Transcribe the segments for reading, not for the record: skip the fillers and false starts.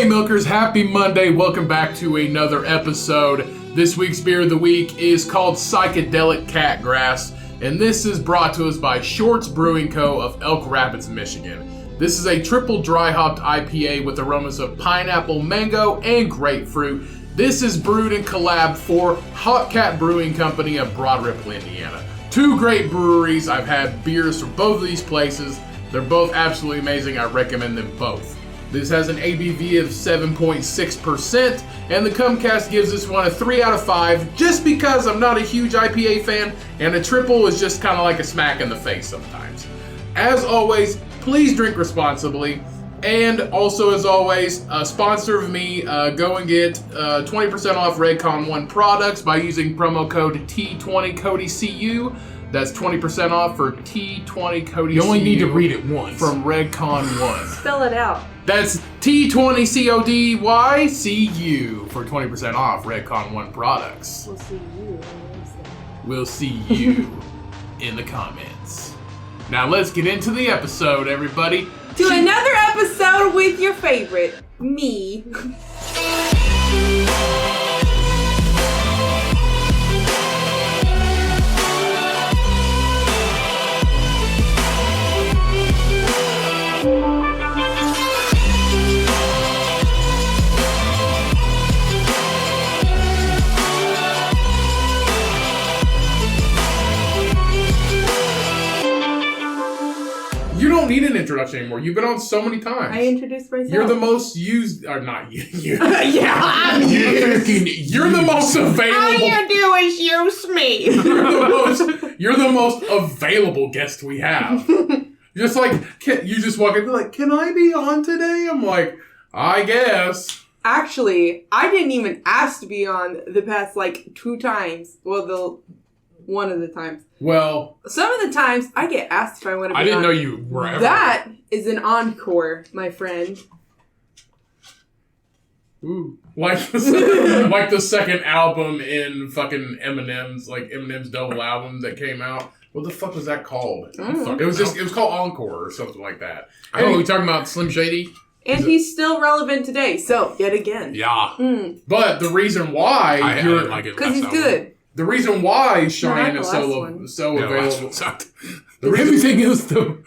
Hey Milkers, happy Monday. Welcome back to another episode. This week's beer of the week is called Psychedelic Catgrass, and this is brought to us by Shorts Brewing Co. of Elk Rapids, Michigan. This is a triple dry hopped IPA with aromas of pineapple, mango, and grapefruit. This is brewed in collab for Hot Cat Brewing Company of Broad Ripple, Indiana. Two great breweries. I've had beers from both of these places. They're both absolutely amazing. I recommend them both. This has an ABV of 7.6%, and the Cumcast gives this one a 3 out of 5, just because I'm not a huge IPA fan, and a triple is just kind of like a smack in the face sometimes. As always, please drink responsibly, and also as always, a sponsor of me, go and get 20% off Redcon1 products by using promo code T20CODYCU. That's 20% off for T20CODYCU. You only need to read it once. From Redcon1. Spell it out. That's T20CODYCU for 20% off Redcon1 products. We'll see you. We'll see you in the comments. Now let's get into the episode, everybody. To another episode with your favorite, me. You don't need an introduction anymore. You've been on so many times. I introduced myself. You're the most used, or not you. Yeah, I'm used. You're the most available. All you do is use me. You're the most available guest we have. Just like, you just walk in and be like, can I be on today? I'm like, I guess. Actually, I didn't even ask to be on the past, 2 times. Well, one of the times. Well, some of the times I get asked if I want to be on. I didn't know you were ever. That is an encore, my friend. Ooh. Like the second album in fucking Eminem's, Eminem's double album that came out. What the fuck was that called? It was called Encore or something like that. Oh, we talking about Slim Shady? And he's still relevant today, so, yet again. Yeah. But the reason why I didn't like it. Because he's good. The reason why Shyanne is so available. Everything is though.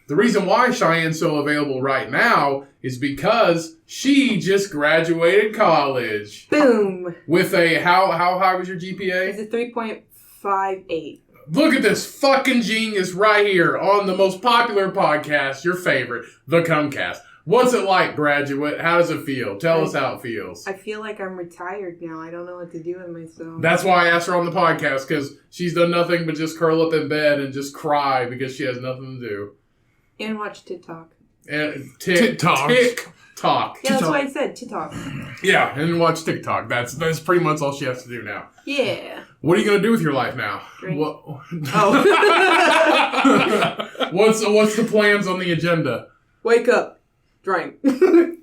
The reason why Cheyenne's so available right now is because she just graduated college. Boom. With a how high was your GPA? It's a 3.58. Look at this fucking genius right here on the most popular podcast, your favorite, the Cumcast. What's it like, graduate? How does it feel? Tell us how it feels. I feel like I'm retired now. I don't know what to do with myself. That's why I asked her on the podcast, because she's done nothing but just curl up in bed and just cry because she has nothing to do. And watch TikTok. And TikTok. TikTok. Yeah, that's why I said TikTok. Yeah, and watch TikTok. That's pretty much all she has to do now. Yeah. What are you going to do with your life now? Drink. Oh. Oh. What's the plans on the agenda? Wake up. Drink. You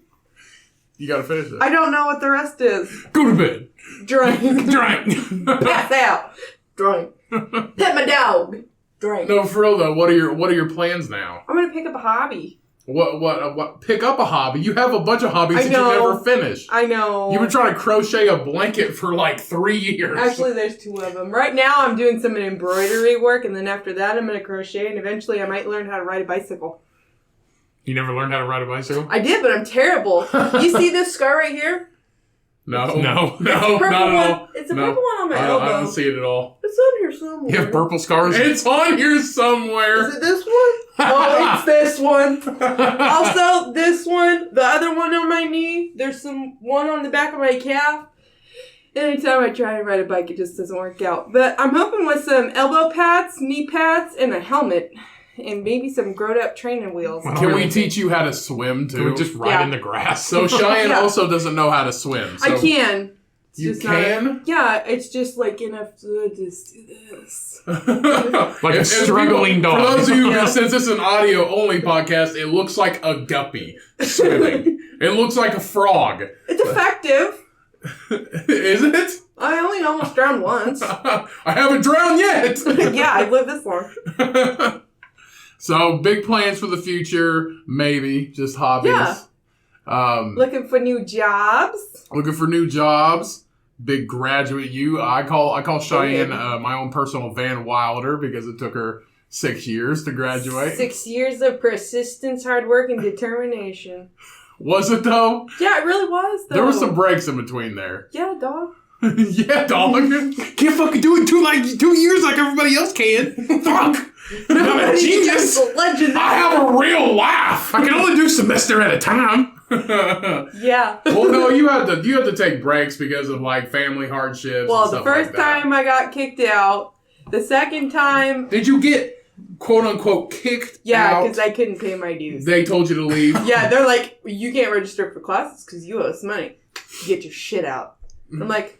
gotta finish it. I don't know what the rest is. Go to bed. Drink. Drink. Pass out. Drink. Pet my dog. Drink. No, for real though. What are your plans now? I'm gonna pick up a hobby. What? Pick up a hobby. You have a bunch of hobbies that you never finished. I know. You've been trying to crochet a blanket for 3 years. Actually, there's 2 of them. Right now, I'm doing some embroidery work, and then after that, I'm gonna crochet, and eventually, I might learn how to ride a bicycle. You never learned how to ride a bicycle? I did, but I'm terrible. You see this scar right here? No. It's a Not purple at all. It's a purple one on my elbow. I don't see it at all. It's on here somewhere. You have purple scars? It's on here somewhere. Is it this one? Oh, it's this one. Also, this one, the other one on my knee. There's one on the back of my calf. Anytime I try to ride a bike, it just doesn't work out. But I'm hoping with some elbow pads, knee pads, and a helmet. And maybe some grown-up training wheels. Can we teach you how to swim, too? Can we just ride in the grass? So Shyanne also doesn't know how to swim. So I can. You can? Yeah, it's just enough to just do this. Like a struggling dog. For those of you, since this is an audio-only podcast, it looks like a guppy swimming. It looks like a frog. It's effective. Is it? I only almost drowned once. I haven't drowned yet. Yeah, I've lived this long. So, big plans for the future, maybe. Just hobbies. Yeah. Looking for new jobs. Looking for new jobs. Big graduate I call Cheyenne my own personal Van Wilder because it took her 6 years to graduate. 6 years of persistence, hard work, and determination. Was it though? Yeah, it really was though. There were some breaks in between there. Yeah, dog. Yeah, dog. Can't fucking do it 2 years like everybody else can. Fuck. I'm a genius. Legend. I have a real life. I can only do semester at a time. Yeah. Well, no, you had to take breaks because of like family hardships. Well, and the stuff first like that. time I got kicked out. The second time. Did you get quote unquote kicked out? Yeah, because I couldn't pay my dues. They told you to leave. Yeah, they're like, you can't register for classes because you owe us money. Get your shit out. I'm like,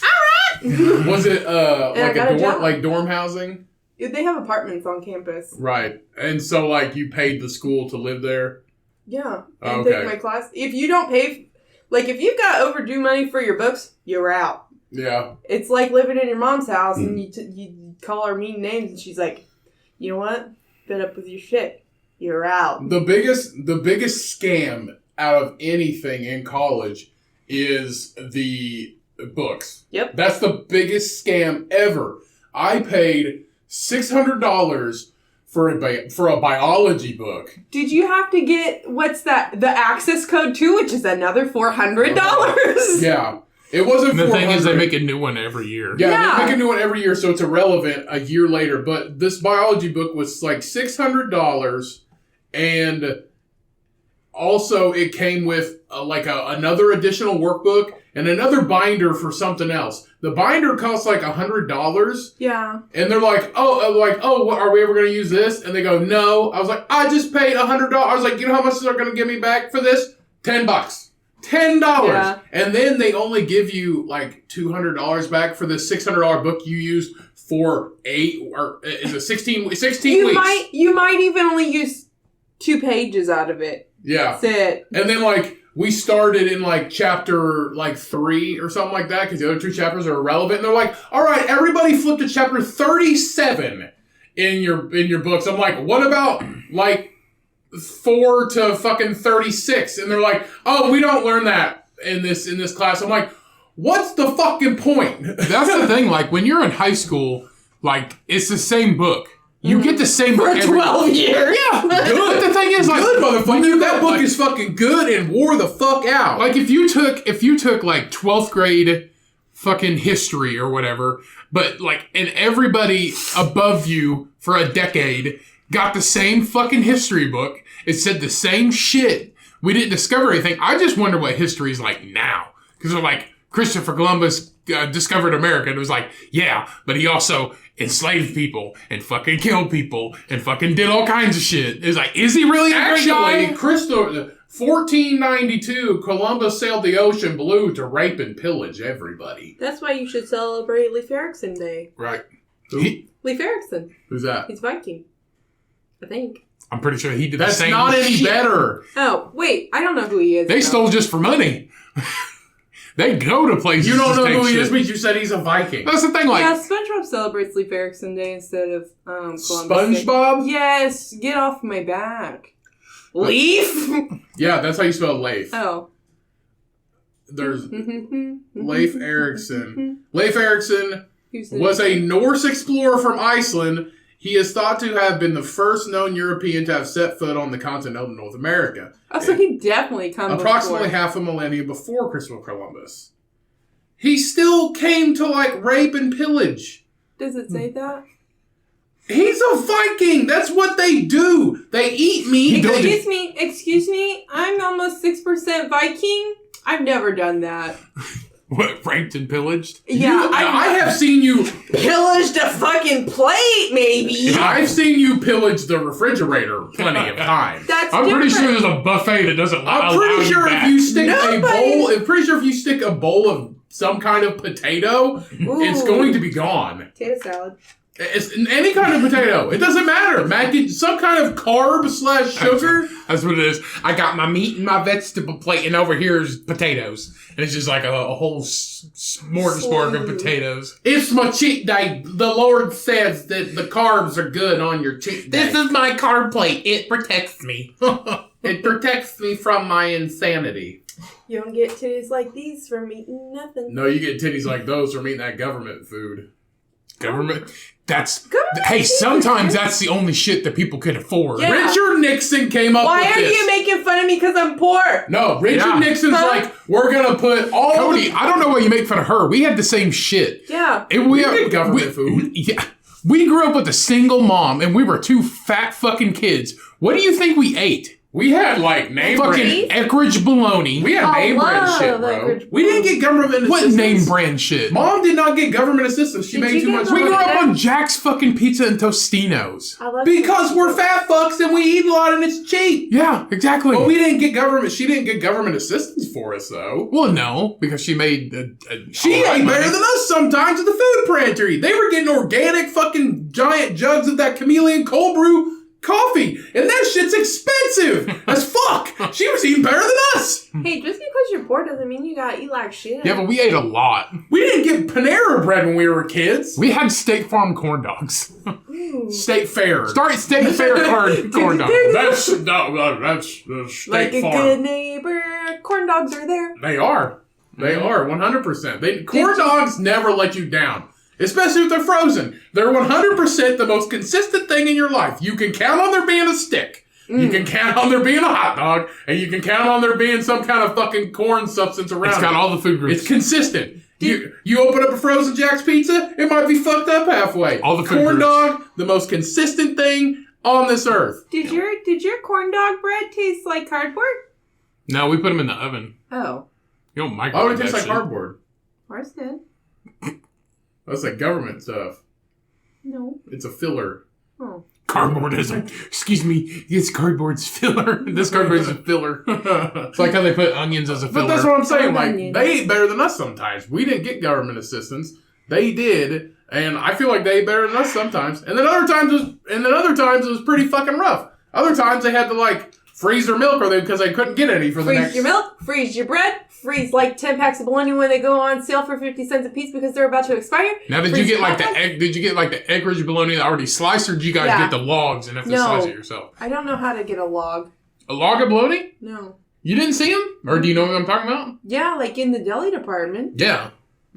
all right. Was it like got a job. like dorm housing? They have apartments on campus. Right, and so like you paid the school to live there. Yeah, and Okay. take my class. If you don't pay, like if you've got overdue money for your books, you're out. Yeah. It's like living in your mom's house and you call her mean names and she's like, you know what? Fed up with your shit. You're out. The biggest scam out of anything in college is the books. Yep. That's the biggest scam ever. I paid $600 for a biology book. Did you have to get, what's that? The access code too, which is another $400. Yeah. It wasn't The thing is, they $400. make a new one every year. Yeah, they make a new one every year, so it's irrelevant a year later. But this biology book was like $600, and also it came with another additional workbook and another binder for something else. The binder costs like $100. Yeah. And they're like, what, are we ever going to use this? And they go, no. I was like, I just paid $100. I was like, you know how much they're going to give me back for this? $10. $10. Yeah. And then they only give you like $200 back for this $600 book you used for 16 weeks. You might even only use 2 pages out of it. Yeah. That's it. And then like we started in like chapter like 3 or something like that because the other 2 chapters are irrelevant. And they're like, all right, everybody flip to chapter 37 in your books. I'm like, what about like 4 to fucking 36? And they're like, oh, we don't learn that in this class. I'm like, what's the fucking point? That's the thing. Like when you're in high school, like it's the same book. You get the same book For 12 years. Yeah. Good. But the thing is, like, Good, motherfucker. That book like, is fucking good and wore the fuck out. Like if you took like 12th grade fucking history or whatever, but like and everybody above you for a decade got the same fucking history book. It said the same shit. We didn't discover anything. I just wonder what history is like now. Because they're like, Christopher Columbus discovered America. And it was like, yeah, but he also enslaved people and fucking killed people and fucking did all kinds of shit. It's like, is he really a great guy? 1492, Columbus sailed the ocean blue to rape and pillage everybody. That's why you should celebrate Leif Erikson Day. Right. Leif Erikson. Who's that? He's Viking. I think. I'm pretty sure he did That's the same not any shit. better. Oh, wait. I don't know who he is. They stole just for money. They go to places. You don't to know take who he shit. is, but you said he's a Viking. That's the thing. Like, yeah, SpongeBob celebrates Leif Erikson Day instead of Columbus Day. SpongeBob? Yes, get off my back. Leaf? Yeah, that's how you spell Leif. Oh. There's Leif Erikson. Leif Erikson Who's the- was a Norse explorer from Iceland. He is thought to have been the first known European to have set foot on the continent of North America. Oh, so he definitely come Approximately before. half a millennia before Christopher Columbus. He still came to like rape and pillage. Does it say that? He's a Viking. That's what they do. They eat meat. Excuse me. I'm almost 6% Viking. I've never done that. what, raped and pillaged? Yeah, I have seen you pillaged a fucking plate, maybe. I've seen you pillage the refrigerator plenty of times. That's I'm pretty different. sure there's a buffet that doesn't allow I'm pretty sure back. if you stick Nobody- I'm pretty sure if you stick a bowl of some kind of potato, it's Ooh. going to be gone. Potato salad. It's any kind of potato. It doesn't matter. Some kind of carb / sugar. That's what it is. I got my meat and my vegetable plate, and over here is potatoes. And it's just like a whole smorgasbord of potatoes. It's my cheat day. The Lord says that the carbs are good on your cheat day. This is my carb plate. It protects me. It protects me from my insanity. You don't get titties like these from eating nothing. No, you get titties like those from eating that government food. Government? That's... Government Hey, is sometimes good. that's the only shit that people can afford. Yeah. Richard Nixon came up Why with are this. you making fun of me because I'm poor? No, Richard Yeah. Nixon's Huh? like, we're gonna put all Cody, the... I don't know why you make fun of her. We had the same shit. Yeah. We get government food. Yeah. We grew up with a single mom, and we were two fat fucking kids. What do you think we ate? We had, like, name brand... Fucking Eckrich bologna. We had name brand love shit, bro. Eckrich We didn't get government What assistance. name brand shit? Mom did not get government assistance. She Did made you too get much We government grew money. up on Jack's fucking pizza and Tostinos. I love Because we're fat fucks and we eat a lot and it's cheap. Yeah, exactly. But we didn't get government... She didn't get government assistance for us, though. Well, no, because she made She all right ate better money. than us sometimes at the food pantry. They were getting organic fucking giant jugs of that chameleon cold brew coffee. And that shit's expensive as fuck. She was eating better than us. Hey, just because you're poor doesn't mean you gotta eat like shit. Yeah, but we ate a lot. We didn't get Panera bread when we were kids. We had State Farm corn dogs. Ooh. State Fair. Start State Fair corn dogs. That's State Like a Farm. good neighbor, corn dogs are there. They are. They are, 100%. Corn dogs never let you down. Especially if they're frozen. They're 100% the most consistent thing in your life. You can count on there being a stick. You can count on there being a hot dog. And you can count on there being some kind of fucking corn substance around It's got it. all the food groups. It's consistent. You open up a frozen Jack's Pizza, it might be fucked up halfway. All the food corn groups. dog, the most consistent thing on this earth. Did your corn dog bread taste like cardboard? No, we put them in the oven. Oh, You don't Why would microwave it taste that like shit. cardboard? ours did. That's like government stuff. No. It's a filler. Oh. Cardboard isn't. Excuse me. This cardboard's filler. This cardboard's a filler. It's like how they put onions as a filler. But that's what I'm saying. Like, Onions. they ate better than us sometimes. We didn't get government assistance. They did, and I feel like they ate better than us sometimes. And then other times it was pretty fucking rough. Other times they had to like freeze their milk because they couldn't get any for the Freeze next. your milk, freeze your bread, freeze like 10 packs of bologna when they go on sale for 50 cents a piece because they're about to expire. Now, did you Freeze get like your the hot dog. egg? Did you get like the Eckrich bologna already sliced, or did you guys Yeah. get the logs and have to No. slice it yourself? I don't know how to get a log. A log of bologna? No. You didn't see them, or do you know what I'm talking about? Yeah, like in the deli department. Yeah,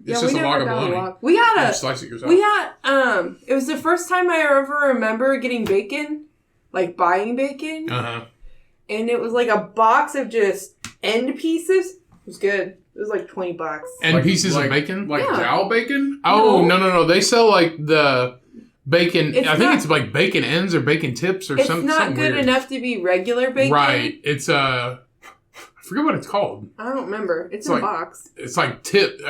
it's Yeah, just we a log never of got a bologna. log. We had You a. slice it yourself. We had it was the first time I ever remember getting bacon, like buying bacon, and it was like a box of just end pieces. It was good. It was like $20. And pieces like, of bacon. Like Yeah. jowl bacon? Oh no! They sell like the bacon. It's I think not- it's like bacon ends or bacon tips or It's something. not something good weird. enough to be regular bacon. Right? It's I forget what it's called. I don't remember. It's It's in like- a box. It's like tip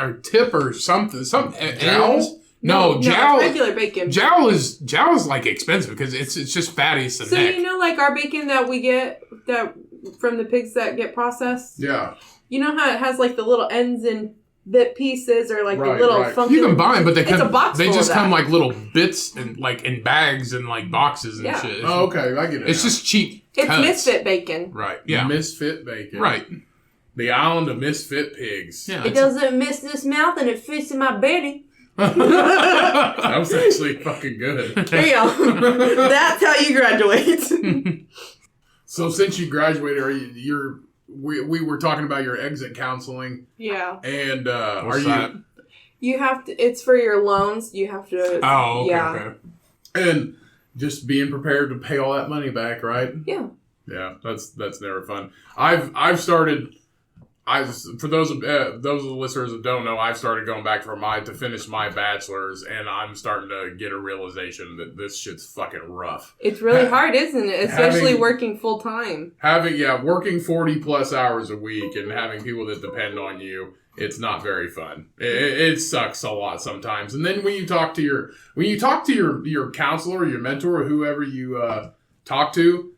or something. Something. Jowls? No, it's jowl. regular bacon. Jowl is like expensive because it's just fatty as the So neck. you know, like our bacon that we get that from the pigs that get processed. Yeah. You know how it has like the little ends and bit pieces or like Right, the little right. funky. You can buy them, but they It's come. a box They full of just that. come like little bits and like in bags and like boxes and Yeah. shit. Oh, okay. I get it. It's now. just cheap. It's cuts. misfit bacon. Right. Yeah. Misfit bacon. Right. The island of misfit pigs. Yeah. It doesn't miss this mouth and it fits in my belly. That was actually fucking good. There you go. That's how you graduate. So since you graduated, we were talking about your exit counseling, Yeah. and What's that? You have to. It's for your loans. You have to. Oh, okay. Yeah. Okay. and just being prepared to pay all that money back, right? Yeah. Yeah, that's never fun. I've started. For those of the listeners that don't know, I've started going back to finish my bachelor's, and I'm starting to get a realization that this shit's fucking rough. It's really hard, isn't it? Especially Having- working full time. Working 40 plus hours a week and having people that depend on you, it's not very fun. It sucks a lot sometimes. And then when you talk to your counselor, or your mentor, or whoever you talk to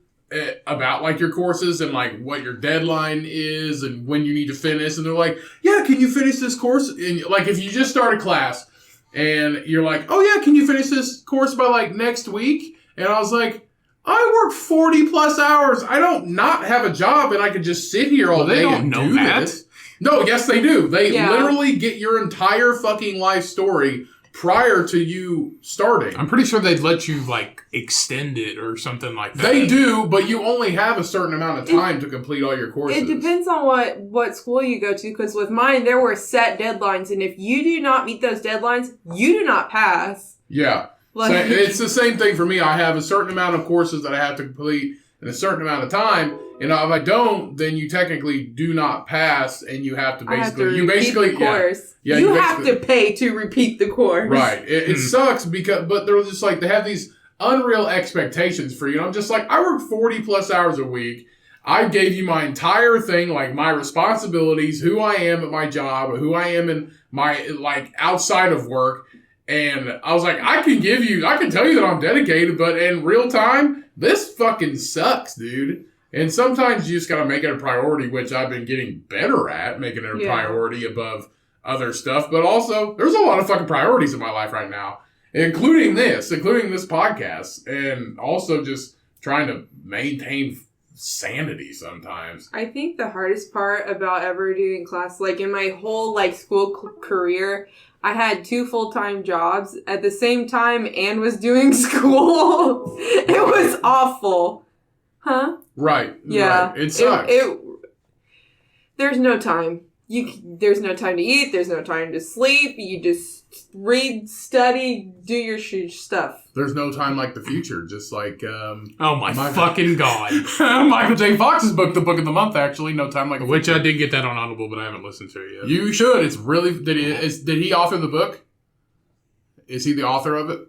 about like your courses and like what your deadline is and when you need to finish, and they're like, yeah, can you finish this course? And like if you just start a class and you're like, oh yeah, can you finish this course by like next week? And I was like, I work 40 plus hours. I don't not have a job and I could just sit here all Well, they day don't and know do that. this. No, yes they do. They Yeah. literally get your entire fucking life story prior to you starting. I'm pretty sure they'd let you, like, extend it or something like that. They do, but you only have a certain amount of time to complete all your courses. It depends on what school you go to, because with mine, there were set deadlines, and if you do not meet those deadlines, you do not pass. Yeah. Like, it's the same thing for me. I have a certain amount of courses that I have to complete in a certain amount of time, and if I don't, then you technically do not pass, and you have to basically the course. Yeah, you have to pay to repeat the course. Right. It sucks but they're just like, they have these unreal expectations for you. And I'm just like, I work 40 plus hours a week. I gave you my entire thing, like my responsibilities, who I am at my job, who I am in my, like, outside of work. And I was like, I can tell you that I'm dedicated, but in real time, this fucking sucks, dude. And sometimes you just gotta make it a priority, which I've been getting better at, making it a priority above other stuff. But also, there's a lot of fucking priorities in my life right now, including this podcast, and also just trying to maintain sanity sometimes. I think the hardest part about ever doing class, like in my whole like school career, I had 2 full-time jobs at the same time and was doing school. It was awful. Huh? Right. Yeah. Right. It sucks. There's no time. There's no time to eat. There's no time to sleep. You just read, study, do your stuff. There's no time like the future. Just like oh my fucking god! Michael J. Fox's book, the book of the month. Actually, No Time Like the Which Future. I did get that on Audible, but I haven't listened to it yet. You should. It's really did he author the book? Is he the author of it?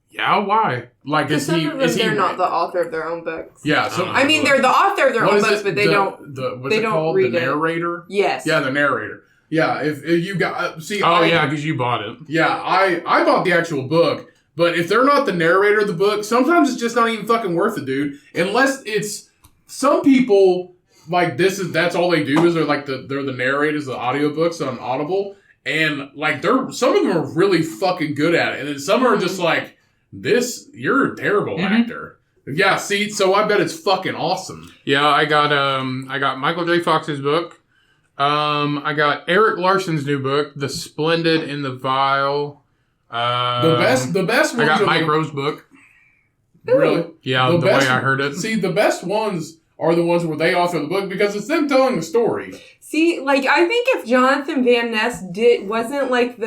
Yeah, why? Like, is some he? of them, Is he? they're not the author of their own books. Yeah. So I mean, they're the author of their own books, but they don't. What's they it don't called? read The narrator. Yes. Yeah, the narrator. Yeah. If you got because you bought it. Yeah, I bought the actual book, but if they're not the narrator of the book, sometimes it's just not even fucking worth it, dude. Unless it's some people like that's all they do is they're the narrators of the audiobooks on Audible, and like some of them are really fucking good at it, and then some are just like, you're a terrible actor. Yeah, see, so I bet it's fucking awesome. Yeah, I got Michael J. Fox's book. I got Eric Larson's new book, The Splendid and the Vile. The best ones I got Mike Rowe's book. Really? Yeah, the way I heard it. See, the best ones are the ones where they author the book because it's them telling the story. See, like, I think if Jonathan Van Ness wasn't like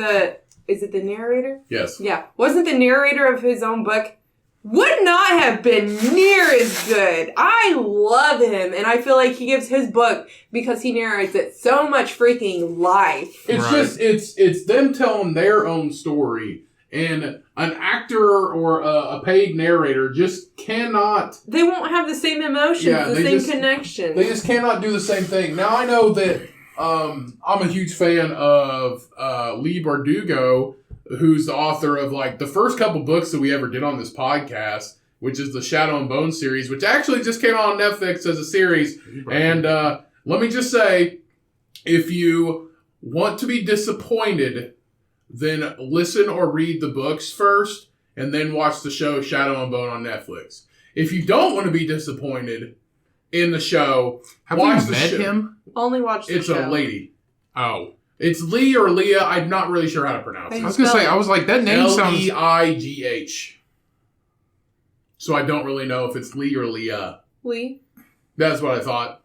is it the narrator? Yes. Yeah. Wasn't the narrator of his own book, would not have been near as good. I love him, and I feel like he gives his book, because he narrates it, so much freaking life. It's it's them telling their own story, and an actor or a paid narrator just cannot... They won't have the same emotions, the same connection. They just cannot do the same thing. Now, I know that I'm a huge fan of Lee Bardugo, who's the author of like the first couple books that we ever did on this podcast, which is the Shadow and Bone series, which actually just came out on Netflix as a series. And let me just say, if you want to be disappointed, then listen or read the books first, and then watch the show Shadow and Bone on Netflix. If you don't want to be disappointed in the show, watch the show. him? Only watch the show. It's a lady. Oh. It's Lee or Leah. I'm not really sure how to pronounce it. I was going to say, I was like, that name sounds... Leigh. So I don't really know if it's Lee or Leah. Lee? That's what I thought.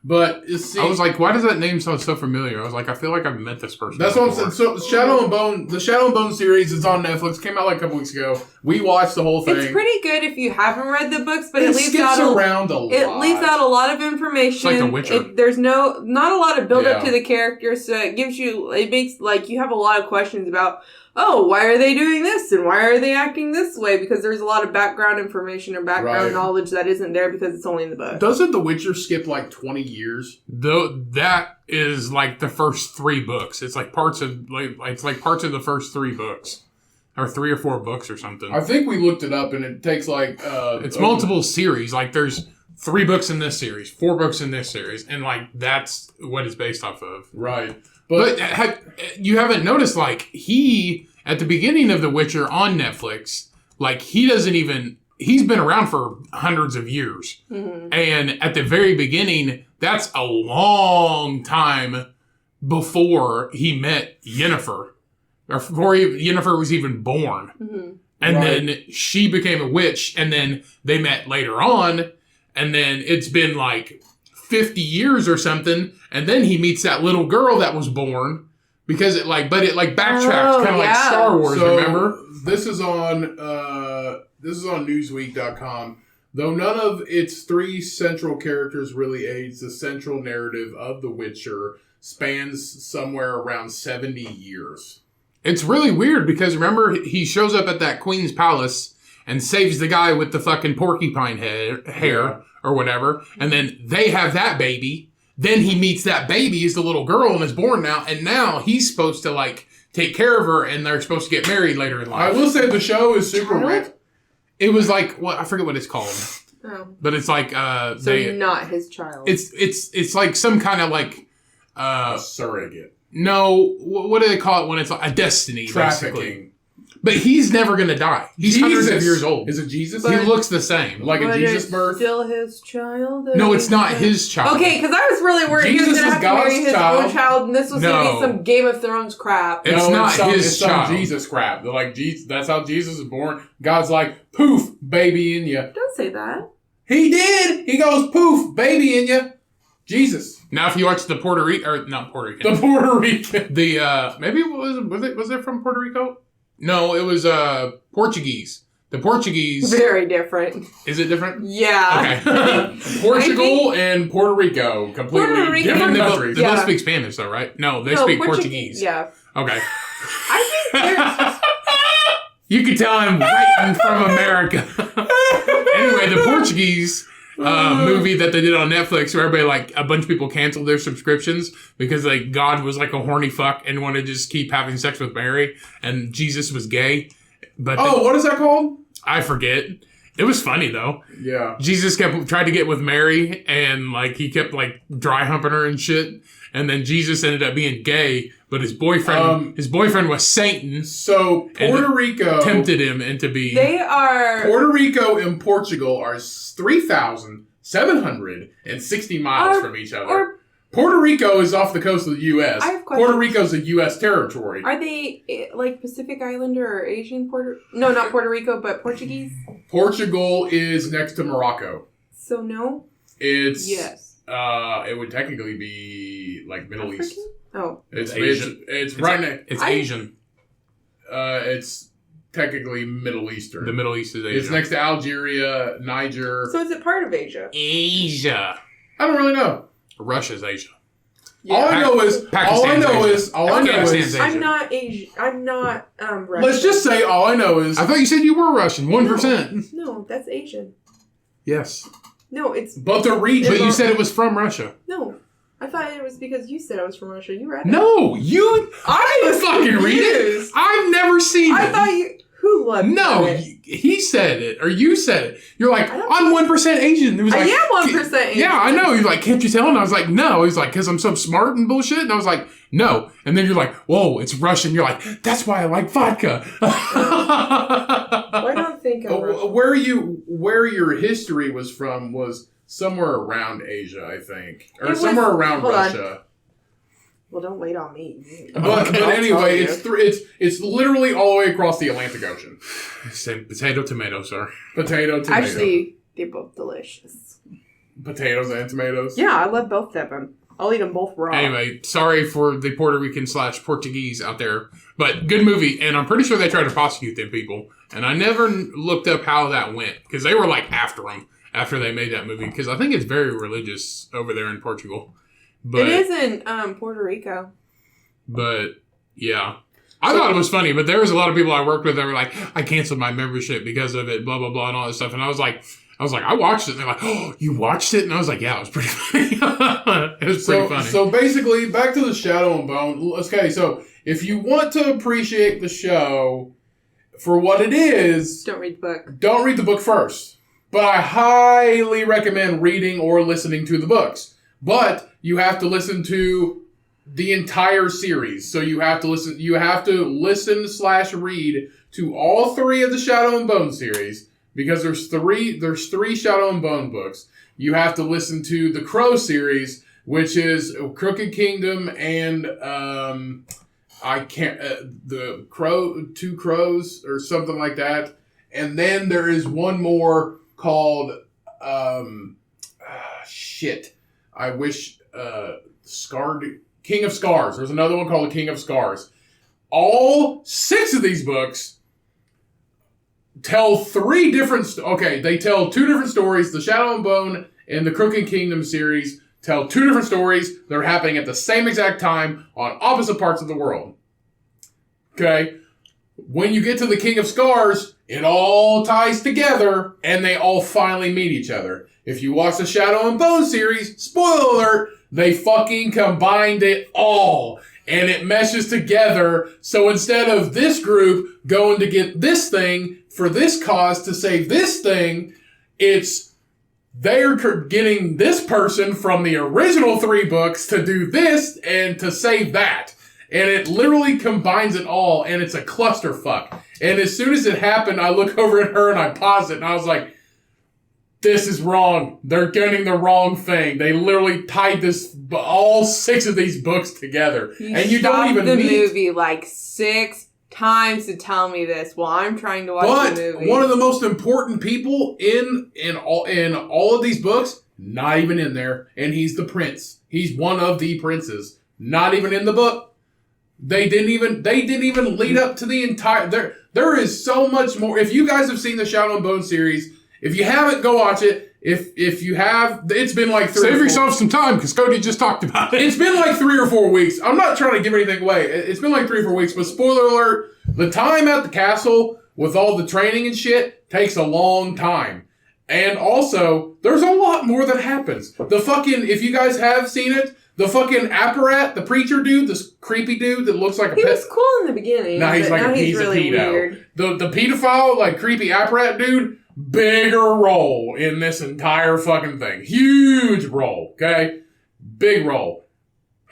But see, I was like, why does that name sound so familiar? I was like, I feel like I've met this person. That's before. what I'm saying. So Shadow and Bone, the Shadow and Bone series is on Netflix. Came out like a couple weeks ago. We watched the whole thing. It's pretty good if you haven't read the books, but it leaves skips out around a lot. It leaves out a lot of information. It's like The Witcher. There's not a lot of build up to the characters, so it makes like you have a lot of questions about, oh, why are they doing this and why are they acting this way? Because there's a lot of background information or background knowledge that isn't there because it's only in the book. Doesn't The Witcher skip like 20 years? Though that is like the first 3 books. It's like parts of parts of the first 3 books. Or 3 or 4 books or something. I think we looked it up and it takes like it's multiple series. Like there's 3 books in this series, 4 books in this series, and like that's what it's based off of. Right. But you haven't noticed, like, he, at the beginning of The Witcher on Netflix, like, he's been around for hundreds of years. Mm-hmm. And at the very beginning, that's a long time before he met Yennefer. or before Yennefer was even born. Mm-hmm. And then she became a witch, and then they met later on, and then it's been like 50 years or something, and then he meets that little girl that was born, because it backtracks, kind of like Star Wars, so, remember? This is on Newsweek.com. Though none of its 3 central characters really age, the central narrative of The Witcher spans somewhere around 70 years. It's really weird because remember he shows up at that queen's palace and saves the guy with the fucking porcupine hair or whatever, and then they have that baby. Then he meets that baby as the little girl and is born now, and now he's supposed to like take care of her, and they're supposed to get married later in life. I will say the show is super weird. It was like I forget what it's called. Oh. But it's like not his child. It's like some kind of like a surrogate. No, what do they call it when it's like a destiny? Trafficking. Basically. But he's never going to die. He's hundreds of years old. Is it Jesus? He looks the same. Like a Jesus birth? Still his child? No, it's not his child. Okay, because I was really worried he was going to have to marry his own child, and this was going to be some Game of Thrones crap. It's not his child. Some Jesus crap. They're like, that's how Jesus is born. God's like, poof, baby in you. Don't say that. He did. He goes, poof, baby in you. Jesus. Now, if you watch the Puerto Rican, or not Puerto Rican, the Puerto Rican, maybe was it from Puerto Rico? No, it was Portuguese. The Portuguese, very different. Is it different? Yeah. Okay. Portugal and Puerto Rico, completely different countries. They both speak Spanish, though, right? No, they speak Portuguese. Yeah. Okay. I think you could tell I'm writing from America. Anyway, the Portuguese movie that they did on Netflix, where everybody, like, a bunch of people canceled their subscriptions because, like, God was like a horny fuck and wanted to just keep having sex with Mary, and Jesus was gay. But what is that called? I forget. It was funny though. Yeah. Jesus tried to get with Mary, and like he kept like dry humping her and shit. And then Jesus ended up being gay, but his boyfriend was Satan. So Puerto Rico tempted him into being. Puerto Rico and Portugal are 3,760 miles from each other. Puerto Rico is off the coast of the U.S. Puerto Rico is a U.S. territory. Are they like Pacific Islander or Asian No, not Puerto Rico, but Portuguese? Portugal is next to Morocco. So no? It's... Yes. It would technically be like Middle African? East. Oh. It's Asian. It's right next... It's Asian. It's technically Middle Eastern. The Middle East is Asia. It's next to Algeria, Niger. So is it part of Asia? Asia. I don't really know. Russia's Asia. Yeah. All I know is I'm not Asian. I'm not Russian. Let's just say all I know is I thought you said you were Russian. 1%. No, that's Asian. Yes. No, it's but the region. But you said it was from Russia. No. I thought it was because you said I was from Russia. You read it. No, you I was fucking read it. I've never seen it. I thought you who loved No, it? he said it, or you said it. You're like, I'm 1% Asian. It was like, I am 1% Asian. Yeah, I know. He's like, can't you tell? And I was like, no. He's like, because I'm so smart and bullshit. And I was like, no. And then you're like, whoa, it's Russian. You're like, that's why I like vodka. I don't think I'm Russian. Where your history was from was somewhere around Asia, I think, or somewhere around Russia. Well, don't wait on me. But anyway, it's literally all the way across the Atlantic Ocean. Same potato, tomato, sir. Potato, tomato. Actually, they're both delicious. Potatoes and tomatoes? Yeah, I love both of them. I'll eat them both raw. Anyway, sorry for the Puerto Rican / Portuguese out there, but good movie, and I'm pretty sure they tried to prosecute them people, and I never looked up how that went, because they were like after them after they made that movie, because I think it's very religious over there in Portugal. But, it is in Puerto Rico. But, yeah. I thought it was funny, but there was a lot of people I worked with that were like, I canceled my membership because of it, blah, blah, blah, and all this stuff. And I was like, I watched it. And they're like, oh, you watched it? And I was like, yeah, it was pretty funny. It was pretty funny. So basically, back to the Shadow and Bone. Okay, so if you want to appreciate the show for what it is... Don't read the book. Don't read the book first. But I highly recommend reading or listening to the books. But you have to listen to the entire series. So you have to listen / read to all 3 of the Shadow and Bone series, because there's three Shadow and Bone books. You have to listen to the Crow series, which is Crooked Kingdom and I can't, Two Crows or something like that. And then there is one more called, I wish, King of Scars. There's another one called The King of Scars. All 6 of these books tell 3 different, they tell 2 different stories. The Shadow and Bone and the Crooked Kingdom series tell 2 different stories. They're happening at the same exact time on opposite parts of the world. Okay? When you get to the King of Scars, it all ties together, and they all finally meet each other. If you watch the Shadow and Bone series, spoiler alert, they fucking combined it all. And it meshes together, so instead of this group going to get this thing for this cause to save this thing, they're getting this person from the original 3 books to do this and to save that. And it literally combines it all, and it's a clusterfuck. And as soon as it happened, I look over at her and I pause it, and I was like, this is wrong. They're getting the wrong thing. They literally tied all 6 of these books togetger. And you don't even the movie like 6 times to tell me this while I'm trying to watch the movie. One of the most important people in all of these books, not even in there. And he's the prince. He's one of the princes. Not even in the book. They didn't even lead up to the entire... There is so much more. If you guys have seen the Shadow and Bone series... If you haven't, go watch it. If you have, it's been like 3 Save yourself some time, because Cody just talked about it. It's been like 3 or 4 weeks. I'm not trying to give anything away. It's been like 3 or 4 weeks, but spoiler alert, the time at the castle with all the training and shit takes a long time. And also, there's a lot more that happens. If you guys have seen it, the fucking apparat, the preacher dude, this creepy dude that looks like a He was cool in the beginning. Nah, he's like a piece of really pedo. Weird. The pedophile, like creepy apparat dude, bigger role in this entire fucking thing. Huge role, okay? Big role.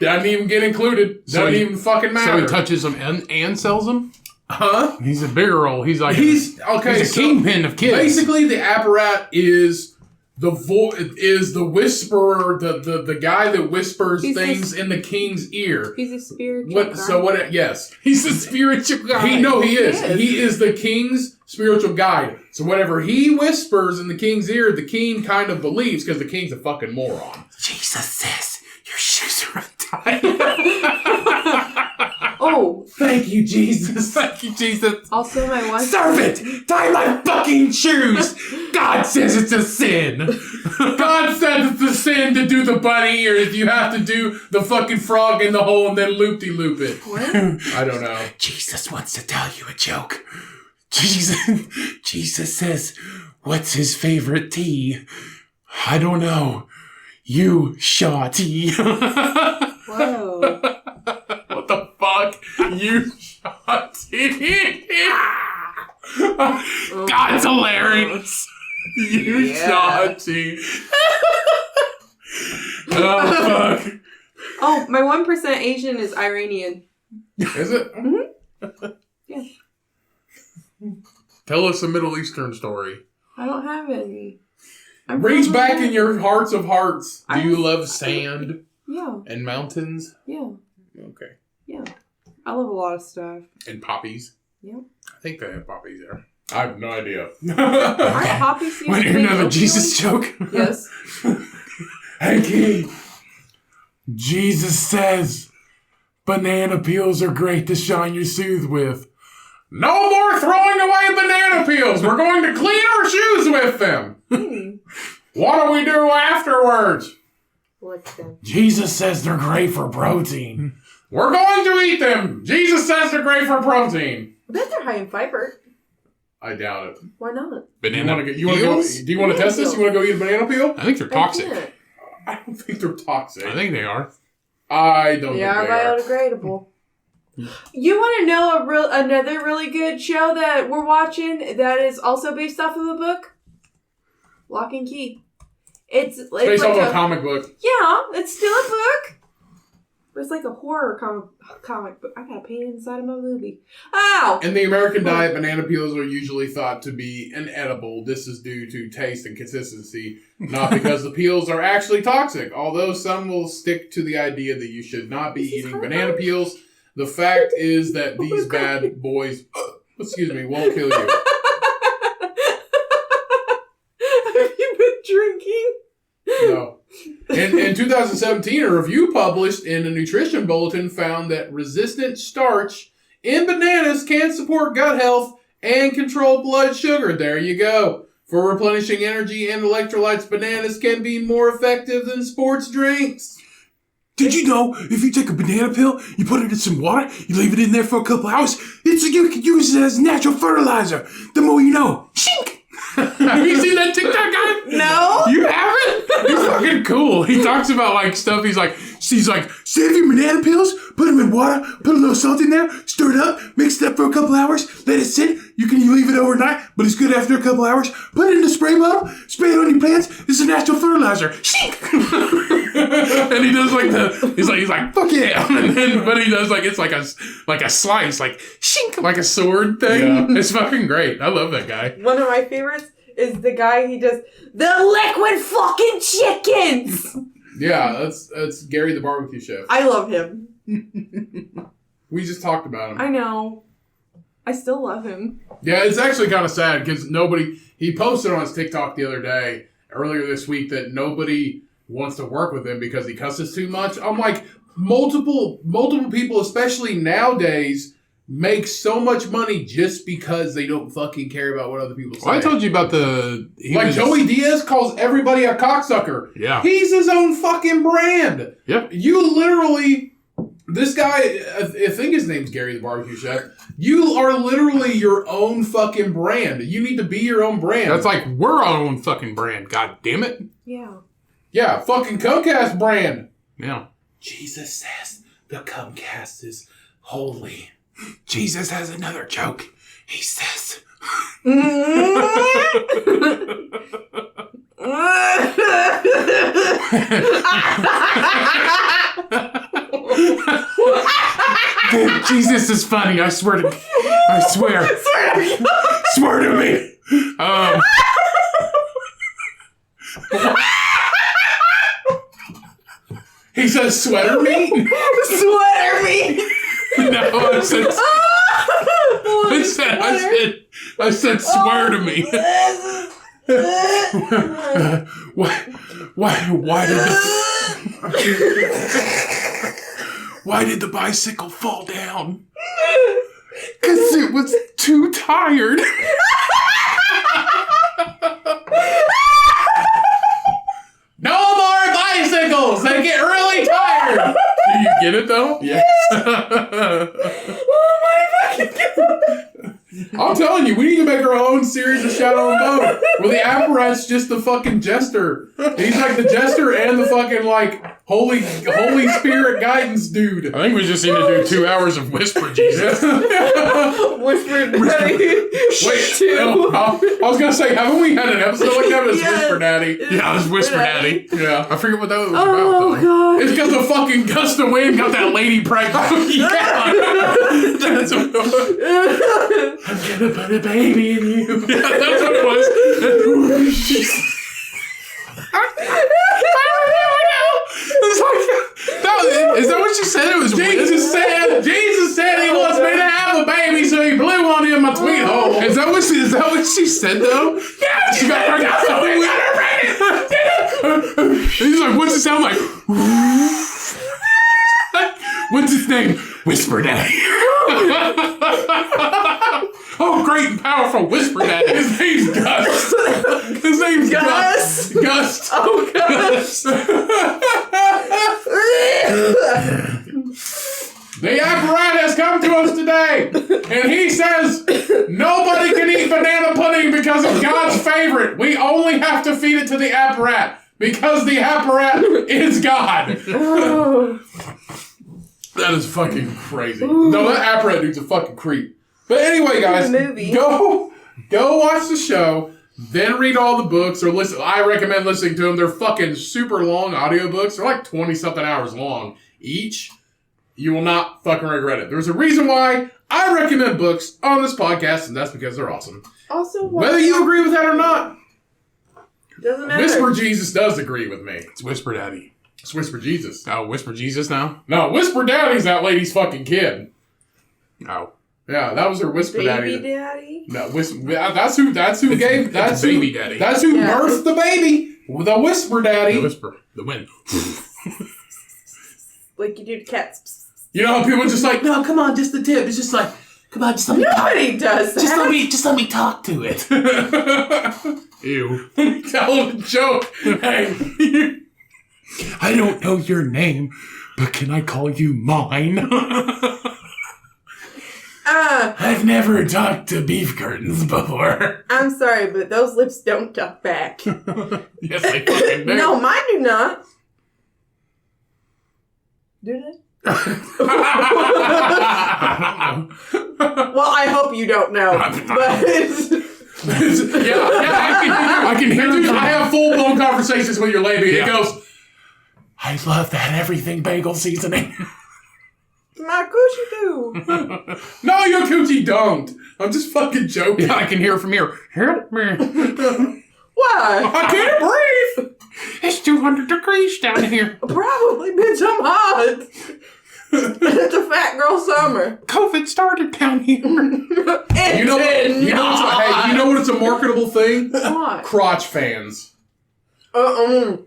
Doesn't even get included. Doesn't even fucking matter. So he touches them and sells them? Huh? He's a bigger role. He's a kingpin of kids. Basically, the apparat is the whisperer, the guy that whispers things in the king's ear. He's a spiritual guy. Yes. He's a spiritual guy. He is. He is the king's spiritual guide. So whatever he whispers in the king's ear, the king kind of believes, because the king's a fucking moron. Jesus says, your shoes are untied. Oh. Thank you, Jesus. Thank you, Jesus. Also, my wife... Servant, tie my fucking shoes. God says it's a sin. God says it's a sin to do the bunny ears. You have to do the fucking frog in the hole and then loop-de-loop it. What? I don't know. Jesus wants to tell you a joke. Jesus says, what's his favorite tea? I don't know. You shaw tea. Whoa. What the fuck? You shaw tea? God's hilarious. You shaw tea. Oh, fuck. Oh, my 1% Asian is Iranian. Is it? Mm-hmm. Yeah. Tell us a Middle Eastern story. I don't have any. Reach back in your hearts of hearts. Do you love sand? Yeah. And mountains? Yeah. Okay. Yeah. I love a lot of stuff. And poppies? Yep. I think they have poppies there. I have no idea. Aren't poppies Want to hear another Jesus joke? Yes. Hey, King. Jesus says banana peels are great to shine your shoes with. No more throwing away banana peels. We're going to clean our shoes with them. What do we do afterwards? What's them? Jesus says they're great for protein. We're going to eat them. Jesus says they're great for protein. I bet they're high in fiber. I doubt it. Why not? Banana Do you want to test this? You want to go eat a banana peel? I think they're toxic. I don't think they're toxic. I think they are. I don't think They are biodegradable. You want to know another really good show that we're watching that is also based off of a book? Lock and Key. It's based like off a comic book. Yeah, it's still a book. But it's like a horror comic book. I got a pain inside of my movie. Ow! In the American diet, banana peels are usually thought to be inedible. This is due to taste and consistency, not because the peels are actually toxic. Although some will stick to the idea that you should not be eating banana peels. The fact is that these bad boys, excuse me, won't kill you. Have you been drinking? No. In 2017, a review published in a nutrition bulletin found that resistant starch in bananas can support gut health and control blood sugar. There you go. For replenishing energy and electrolytes, bananas can be more effective than sports drinks. Did you know if you take a banana peel, you put it in some water, you leave it in there for a couple hours, you can use it as natural fertilizer. The more you know. Shink! Have you seen that TikTok guy? No. You haven't? He's fucking cool. He talks about like stuff. He's like, Save your banana peels, put them in water, put a little salt in there, stir it up, mix it up for a couple hours, let it sit. You can leave it overnight, but it's good after a couple hours. Put it in the spray bottle, spray it on your plants. It's a natural fertilizer. Shink! and he does like he's like, fuck yeah. But he does like, it's like a slice, like shink, like a sword thing. Yeah. It's fucking great. I love that guy. One of my favorites is the guy he does the liquid fucking chickens. Yeah, that's Gary the barbecue chef. I love him. We just talked about him. I know. I still love him. Yeah, it's actually kind of sad because he posted on his TikTok the other day, earlier this week, that nobody wants to work with him because he cusses too much. I'm like, multiple people, especially nowadays, make so much money just because they don't fucking care about what other people say. Well, I told you about Joey Diaz calls everybody a cocksucker. Yeah. He's his own fucking brand. Yep. You literally, this guy, I think his name's Gary the barbecue chef. You are literally your own fucking brand. You need to be your own brand. That's like, we're our own fucking brand. God damn it. Yeah. Yeah, fucking Comcast brand. Yeah. Jesus says the Comcast is holy. Jesus has another joke. He says, Jesus is funny. I swear. swear to me. He says sweater meat? Sweater meat. No, I said swear to me. Why did the bicycle fall down? Because it was too tired. No more bicycles! They get really tired! Do you get it though? Yes. Oh my fucking god. I'm telling you, we need to make our own series of Shadow and Bone where the apparat's just the fucking jester. He's like the jester and the fucking like Holy Spirit guidance dude. I think we just need to do 2 hours of Whisper Jesus. Whisper Daddy. Wait, I was gonna say, haven't we had an episode like that? It's Yes. Whisper Daddy. Yeah, it was Whisper Daddy. Yeah. I forget what that was Oh about though. god. It's because the fucking gust of wind got that lady pregnant. Yeah. That's what it was. I'm gonna put a baby in you. Yeah, that's what it was. It's like, is that what she said? It was Jesus said he wants me to have a baby, so he blew one in my tweet hole. Is that what she said though? Yeah, She got pregnant. He's like, what's it sound like? What's his name? Whisper Daddy. Oh, great and powerful Whisper Daddy. His name's Gus. His name's Gus. Gus. Oh gosh. The apparatus come to us today, and he says nobody can eat banana pudding because it's God's favorite. We only have to feed it to the apparat because the apparat is God. Oh. That is fucking crazy. No, that apparat dude's a fucking creep. But anyway, guys, Movie. go watch the show, then read all the books or listen. I recommend listening to them. They're fucking super long audiobooks. They're like 20-something hours long each. You will not fucking regret it. There's a reason why I recommend books on this podcast, and that's because they're awesome. Also, Whether you agree with that or not, doesn't matter. Whisper Jesus does agree with me. It's Whisper Daddy. It's Whisper Jesus. Oh, Whisper Jesus now? No, Whisper Daddy's that lady's fucking kid. Oh. Yeah, that was her whisper Baby daddy. daddy? No, that's who gave, that's baby who, daddy. That's who Yeah. birthed the baby. The whisper daddy. The whisper. The wind. Like you do to cats. You know how people just like, No, come on, just the tip. It's just like, come on, just let me Nobody does that. just let me talk to it. Ew. tell him a joke. Hey, I don't know your name, but can I call you mine? I've never talked to beef curtains before. I'm sorry, but those lips don't talk back. Yes, I fucking do. No, mine do not. Do they? Well, I hope you don't know. But I can hear you. I have full blown conversations with your lady. Yeah. It goes, I love that everything bagel seasoning. my coochie do. no, your coochie don't. I'm just fucking joking. Yeah, I can hear from here. Help me. Why? I can't breathe. It's 200 degrees down here. Probably, bitch, I'm hot. It's a fat girl summer. COVID started down here. You know what it's a marketable thing? What? Crotch fans. Hell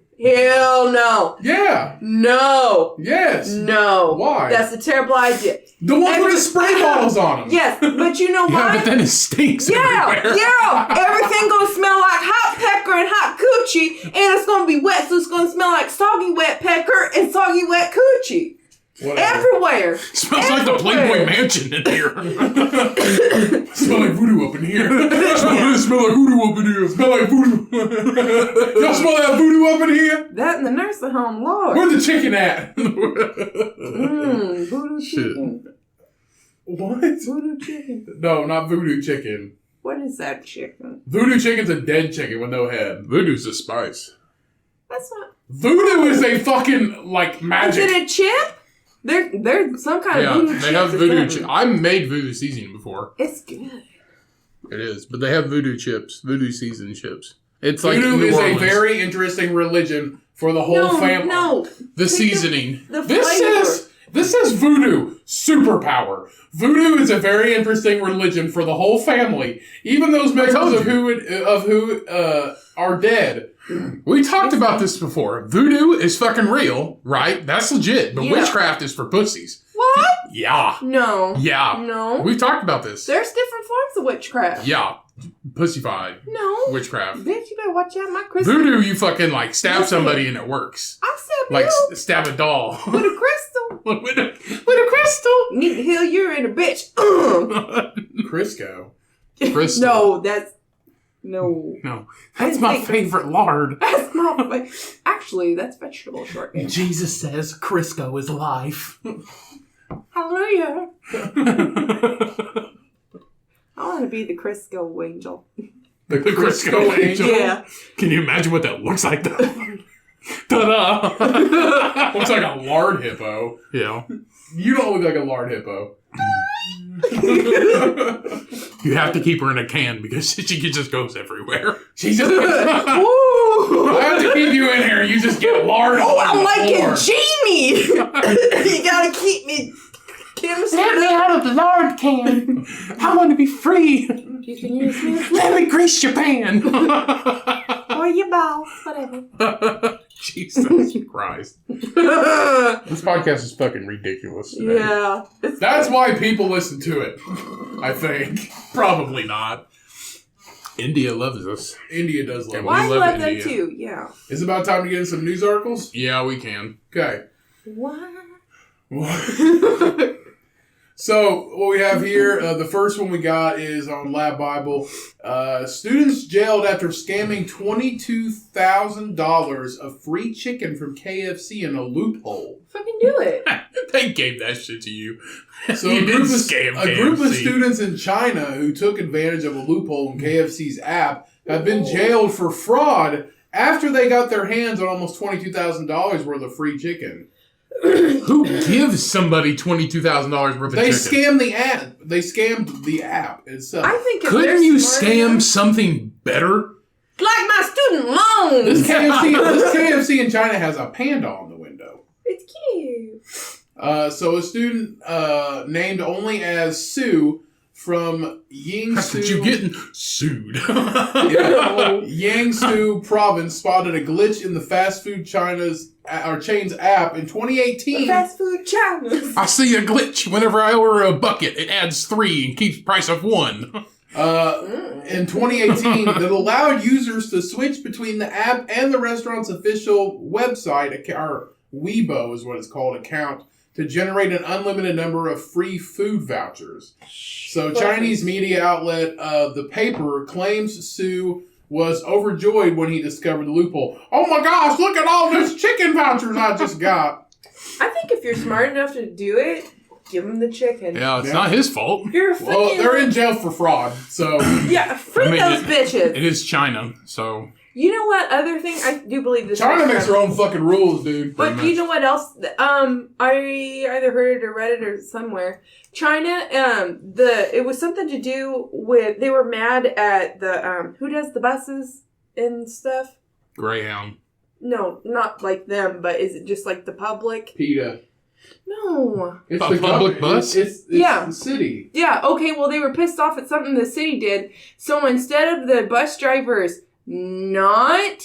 no. Yeah. No. Yes. No. Why? That's a terrible idea. The ones with the spray bottles on them. Yes, but you know Yeah, why? but then it stinks Yeah, everywhere. yeah. Everything gonna smell like hot pecker and hot coochie, and it's gonna be wet, so it's gonna smell like soggy wet pecker and soggy wet coochie. Whatever. Everywhere. Smells like the Playboy Mansion in here. Smell like voodoo up in here. Smell like voodoo up in here. Smell like voodoo. Y'all smell that voodoo up in here? That in the nursing home, Lord. Where's the chicken at? Voodoo Shit. chicken. What? Voodoo chicken. No, not voodoo chicken. What is that chicken? Voodoo chicken's a dead chicken with no head. Voodoo's a spice. That's not. Voodoo is a fucking, like, Is magic. it a chip? There's some kind Yeah, of voodoo chip. they have or voodoo something. chips. I've made voodoo seasoning before. It's good. It is, but they have voodoo chips, voodoo seasoned chips. It's like Voodoo New is Orleans. a very interesting religion for the whole family. No. The seasoning. The This flavor. says voodoo superpower. Voodoo is a very interesting religion for the whole family, even those members told of who are dead. We talked about this before. Voodoo is fucking real, right? That's legit. But Yeah. witchcraft is for pussies. What? Yeah. No. Yeah. No. We talked about this. There's different forms of witchcraft. Yeah. Pussified. No. Witchcraft. Bitch, you better watch out. My crystal. Voodoo, you fucking like stab somebody and it works. I said Like you stab a doll. with a crystal. with a crystal. You need to heal urine, a bitch. Crisco. Crystal. No, that's no. No. I That's didn't my think- favorite lard. That's not. Actually, that's vegetable shortening. Jesus says Crisco is life. Hallelujah. I want to be the Crisco angel. The Crisco angel. Yeah. Can you imagine what that looks like though? Ta-da! Looks like a lard hippo. Yeah. You don't look like a lard hippo. You have to keep her in a can because she just goes everywhere. She just. Ooh. I have to keep you in here. You just get lard all Oh, over I'm the like floor. a genie. You gotta keep me. Let me out of the lard can. I want to be free. You can use me Let me grease your pan. or your balls, whatever. Jesus Christ. This podcast is fucking ridiculous. Today. Yeah. That's why people listen to it. I think. Probably not. India loves us. India does love Yeah, it. Well, I love love them India. too, yeah. Is it about time to get in some news articles? Yeah, we can. Okay. What? So, what we have here, the first one we got is on Lab Bible. Students jailed after scamming $22,000 of free chicken from KFC in a loophole. Fucking do it. They gave that shit to you. So You a group, didn't of, scam a group of KFC. students in China who took advantage of a loophole in KFC's app have been jailed for fraud after they got their hands on almost $22,000 worth of free chicken. Who gives somebody $22,000 worth of They chicken? scammed the app. They scammed the app itself. I think if Couldn't they're you smart scam enough- something better? like my student loans? This KFC in China has a panda on the window. It's cute. So a student named only as Sue from Yangsu. You getting sued? Yangsu province spotted a glitch in the fast food chain's app in 2018. Fast food China. I see a glitch. Whenever I order a bucket, it adds 3 and keeps the price of 1. In 2018 that allowed users to switch between the app and the restaurant's official website, or Weibo is what it's called, account, to generate an unlimited number of free food vouchers. So Chinese media outlet The Paper claims Sue was overjoyed when he discovered the loophole. Oh my gosh, look at all those chicken vouchers I just got. I think if you're smart enough to do it, give him the chicken. Yeah, it's not his fault. You're a freaking... Well, they're in jail for fraud, so... Yeah, free those bitches. It is China, so... You know what other thing? I do believe this. China makes their own fucking rules, dude. But do you know what else? I either heard it or read it or somewhere. China, it was something to do with, they were mad at the, who does the buses and stuff? Greyhound. No, not like them, but is it just like the public? PETA. No. It's A public bus? It's Yeah. the city. Yeah, okay, well, they were pissed off at something the city did. So instead of the bus drivers not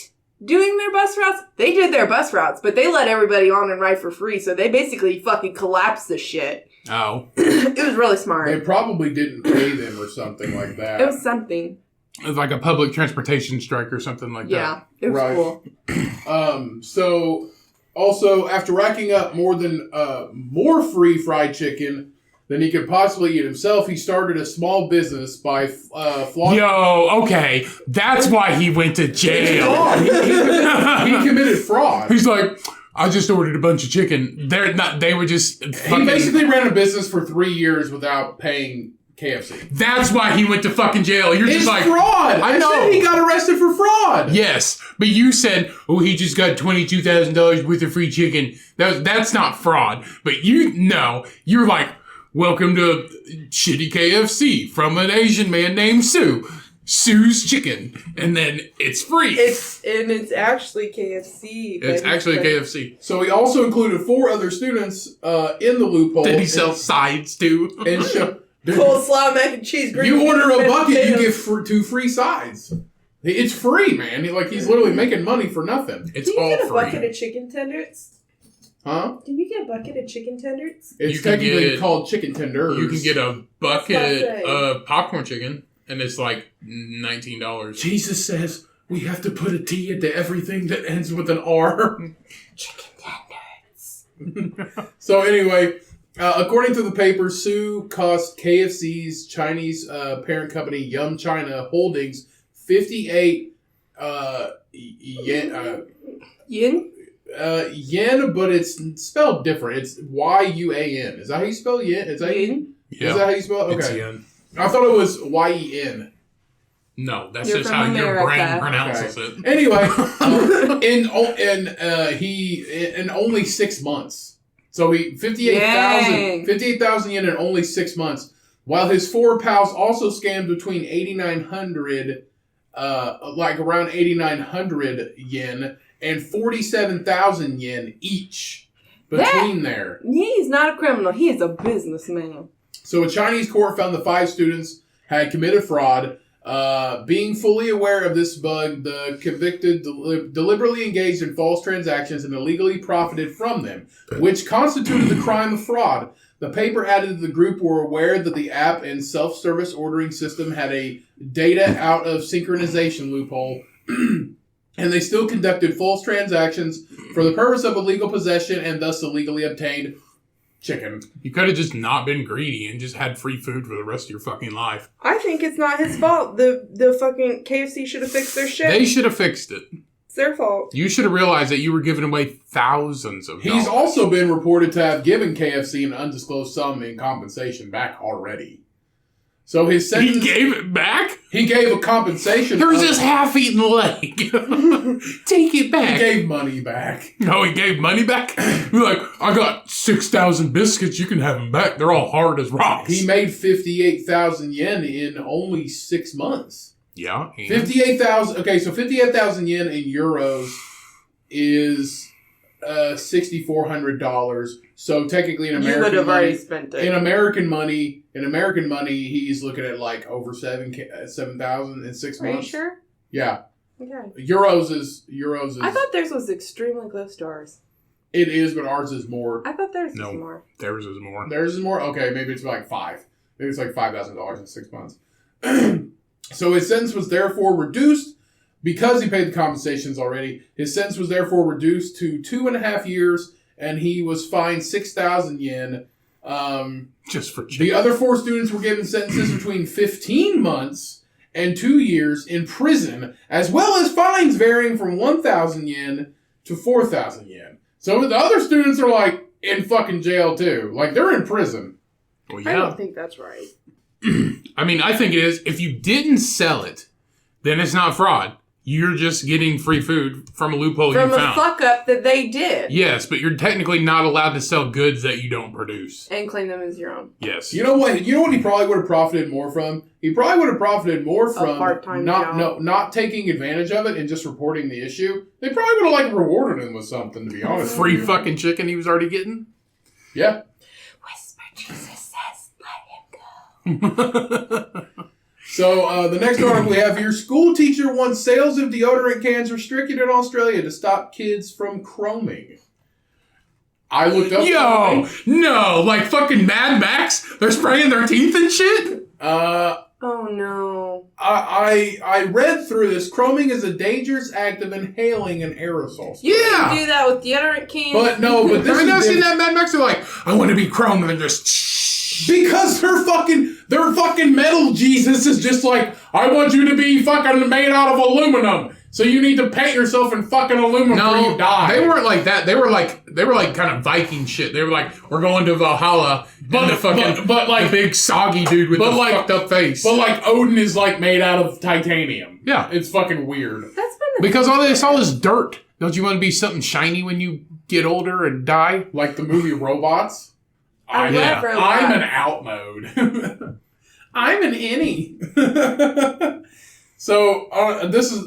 doing their bus routes, they did their bus routes, but they let everybody on and ride for free, so they basically fucking collapsed the shit. Oh. It was really smart. They probably didn't pay them or something like that. It was something. It was like a public transportation strike or something like Yeah, it was Right. cool. So, also, after racking up more free fried chicken than he could possibly eat himself, he started a small business by flaunting... Yo, okay. That's why he went to jail. Fraud. He committed fraud. He's like, I just ordered a bunch of chicken. They were just He fucking... basically ran a business for 3 years without paying KFC. That's why he went to fucking jail. You're It's just like... fraud. I know. said he got arrested for fraud. Yes, but you said, oh, he just got $22,000 worth of free chicken. That's not fraud. But you're like, welcome to shitty KFC from an Asian man named Sue. Sue's Chicken. And then it's free. It's actually KFC. It's actually KFC. So he also included 4 other students in the loophole. Did he sell sides too? And Coleslaw, mac and cheese, green you beans, order a mashed bucket, you potatoes. get 2 free sides. It's free, man. He's literally making money for nothing. It's Can you all get a free. bucket of chicken tenders? Huh? Can you get a bucket of chicken tenders? It's You can technically get- called chicken tenders. You can get a bucket That's what of popcorn chicken, and it's like $19. Jesus says we have to put a T into everything that ends with an R. Chicken tenders. So anyway, according to the paper, Sue cost KFC's Chinese parent company Yum China Holdings 58 yen. Yin? Yen, but it's spelled different. It's Y-U-A-N. Is that how you spell yen? Is that Yin? Is that how you spell it? It's Okay. yen. I thought it was Y-E-N. No, that's You're just from how your America. brain pronounces it. Anyway, in only 6 months. So he 58,000 yen in only 6 months. While his 4 pals also scammed between 8,900, around 8,900 yen and 47,000 yen each between there. He's not a criminal. He is a businessman. So a Chinese court found the 5 students had committed fraud. Being fully aware of this bug, the convicted deliberately engaged in false transactions and illegally profited from them, which constituted the crime of fraud. The paper added that the group were aware that the app and self-service ordering system had a data out of synchronization loophole, and they still conducted false transactions for the purpose of illegal possession and thus illegally obtained chicken. You could have just not been greedy and just had free food for the rest of your fucking life. I think it's not his fault. The fucking KFC should have fixed their shit. They should have fixed it. It's their fault. You should have realized that you were giving away thousands of dollars. He's also been reported to have given KFC an undisclosed sum in compensation back already. So his sentence... He gave it back? He gave a compensation... There's this half-eaten leg. Take it back. He gave money back. No, he gave money back? You're like, I got 6,000 biscuits. You can have them back. They're all hard as rocks. He made 58,000 yen in only 6 months. Yeah. 58,000... Okay, so 58,000 yen in euros is $6,400. So technically, in American you would have money, already spent it. in American money, he's looking at like over 7,000 in 6 Are you months. sure? Yeah. Okay. Euros is. I thought theirs was extremely close to ours. It is, but ours is more. I thought theirs No. was more. Theirs is more. Theirs is more? Okay, maybe it's like 5. Maybe it's like $5,000 in 6 months. So his sentence was therefore reduced because he paid the compensations already. His sentence was therefore reduced to 2.5 years, and he was fined 6,000 yen. Just for The other 4 students were given sentences between 15 months and 2 years in prison, as well as fines varying from 1,000 yen to 4,000 yen. So the other students are like in fucking jail too. Like they're in prison. Well, I yeah. don't think that's right. I mean, I think it is. If you didn't sell it, then it's not fraud. You're just getting free food from a loophole From you a found. fuck up that they did. Yes, but you're technically not allowed to sell goods that you don't produce. And claim them as your own. Yes. You know what? You know what he probably would have profited more from? He probably would have profited more from part-time job. not taking advantage of it and just reporting the issue. They probably would have like rewarded him with something, to be honest. Free fucking chicken he was already getting? Yeah. Whisper Jesus says, let him go. So the next article we have here: school teacher wants sales of deodorant cans restricted in Australia to stop kids from chroming. I looked up. Yo! No! Like fucking Mad Max? They're spraying their teeth and shit? Oh no. I read through this. Chroming is a dangerous act of inhaling an aerosol. You Yeah! can do that with deodorant cans. But no, but this Have you is not seen different. that Mad Max? They're like, I want to be chrome, and they're just... Because their fucking metal Jesus is just like, I want you to be fucking made out of aluminum. So you need to paint yourself in fucking aluminum before No, you die. they weren't like that. They were like kind of Viking shit. They were like, we're going to Valhalla, But- and the fucking but like- the big soggy dude with but the like- fucked up face. But like Odin is like made out of titanium. Yeah. It's fucking weird. That's been Because all they saw is dirt. Don't you want to be something shiny when you get older and die? Like the movie Robots. I love yeah. robots. I'm an out mode. I'm an innie. So this is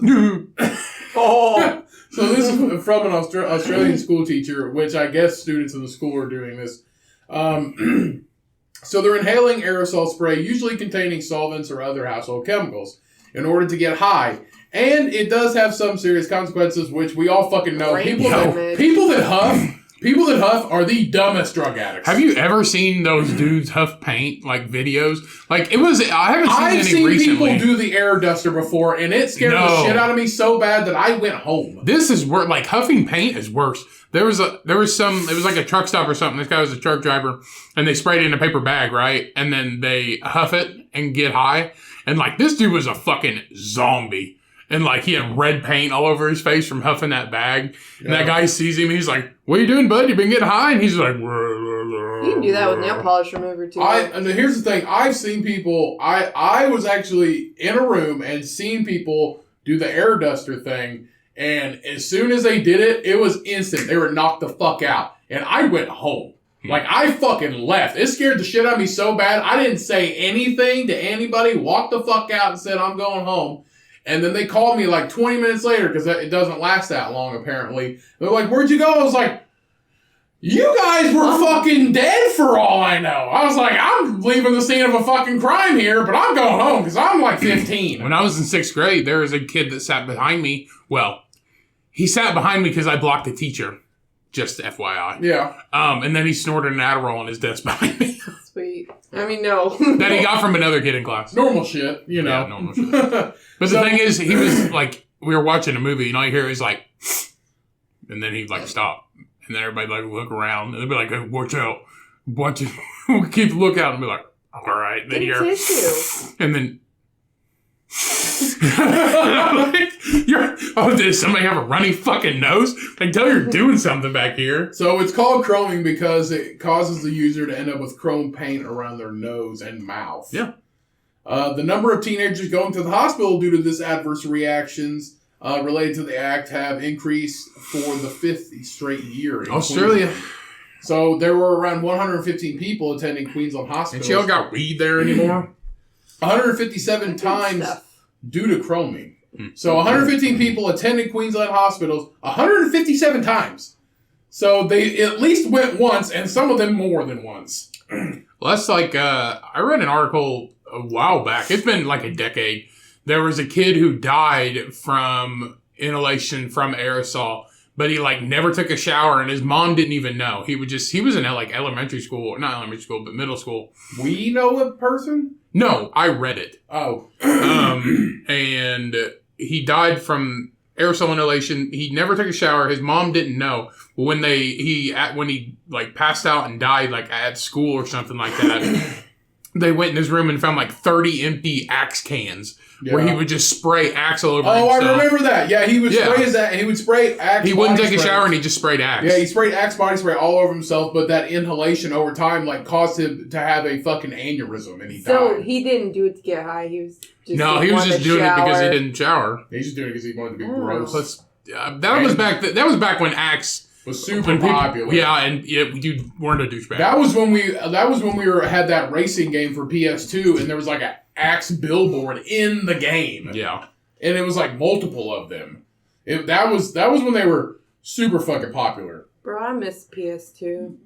Oh. so this is from an Australian school teacher, which I guess students in the school are doing this. So they're inhaling aerosol spray, usually containing solvents or other household chemicals, in order to get high. And it does have some serious consequences, which we all fucking know. Brain People that huff are the dumbest drug addicts. Have you ever seen those dudes huff paint, like videos? Like, it was, I haven't seen I've any seen recently. people do the air duster before, and it scared the No. shit out of me so bad that I went home. This is worse. Like, huffing paint is worse. It was like a truck stop or something. This guy was a truck driver, and they sprayed it in a paper bag, right? And then they huff it and get high. And, like, this dude was a fucking zombie. And, like, he had red paint all over his face from huffing that bag. And that guy sees him, and he's like, what are you doing, bud? You been getting high? And he's like, You can do that with nail polish remover too. And here's the thing. I've seen people, I was actually in a room and seen people do the air duster thing. And as soon as they did it, it was instant. They were knocked the fuck out. And I went home. Like, I fucking left. It scared the shit out of me so bad. I didn't say anything to anybody, walked the fuck out and said, I'm going home. And then they called me like 20 minutes later, because it doesn't last that long, apparently. They're like, where'd you go? I was like, you guys were fucking dead for all I know. I was like, I'm leaving the scene of a fucking crime here, but I'm going home because I'm like 15. When I was in 6th grade, there was a kid that sat behind me. Well, he sat behind me because I blocked the teacher. Just FYI. Yeah. And then he snorted an Adderall on his desk behind me. Sweet. I mean, no. That he got from another kid in class. Normal shit, you know. Yeah, normal shit. But the thing is, he was like, we were watching a movie, and all you hear is like, and then he'd like stop. And then everybody like look around, and they'd be like, hey, watch out. Watch it. Keep a lookout, and be like, all right. Then Get you're, tissue. and then, did somebody have a runny fucking nose? I can tell you're doing something back here. So it's called chroming because it causes the user to end up with chrome paint around their nose and mouth. Yeah. The number of teenagers going to the hospital due to this adverse reactions related to the act have increased for the 5th straight year. in Australia. Queensland. So there were around 115 people attending Queensland And hospitals. she all got weed there anymore? 157 times Stuff. due to chroming. So 115 people attended Queensland hospitals 157 times. So they at least went once, and some of them more than once. Well, that's like, I read an article a while back. It's been like a decade. There was a kid who died from inhalation from aerosol, but he like never took a shower, and his mom didn't even know. He was in like elementary school, not elementary school, but middle school. We know a person? No, I read it. Oh. And he died from aerosol inhalation. He never took a shower. His mom didn't know. When he like passed out and died like at school or something like that, they went in his room and found like 30 empty Axe cans where he would just spray Axe all over himself. I remember that. Yeah, he would spray Axe. He wouldn't take a shower and he just sprayed Axe. Yeah, he sprayed Axe body spray all over himself, but that inhalation over time like caused him to have a fucking aneurysm, and he died. So he didn't do it to get high. He was just he was just doing it because he didn't shower. He's just doing it because he wanted to be gross. That was back when Axe was super popular. Yeah, and you weren't a douchebag. That was when we had that racing game for PS2, and there was like an Axe billboard in the game. Yeah, and it was like multiple of them. That was when they were super fucking popular. Bro, I miss PS2.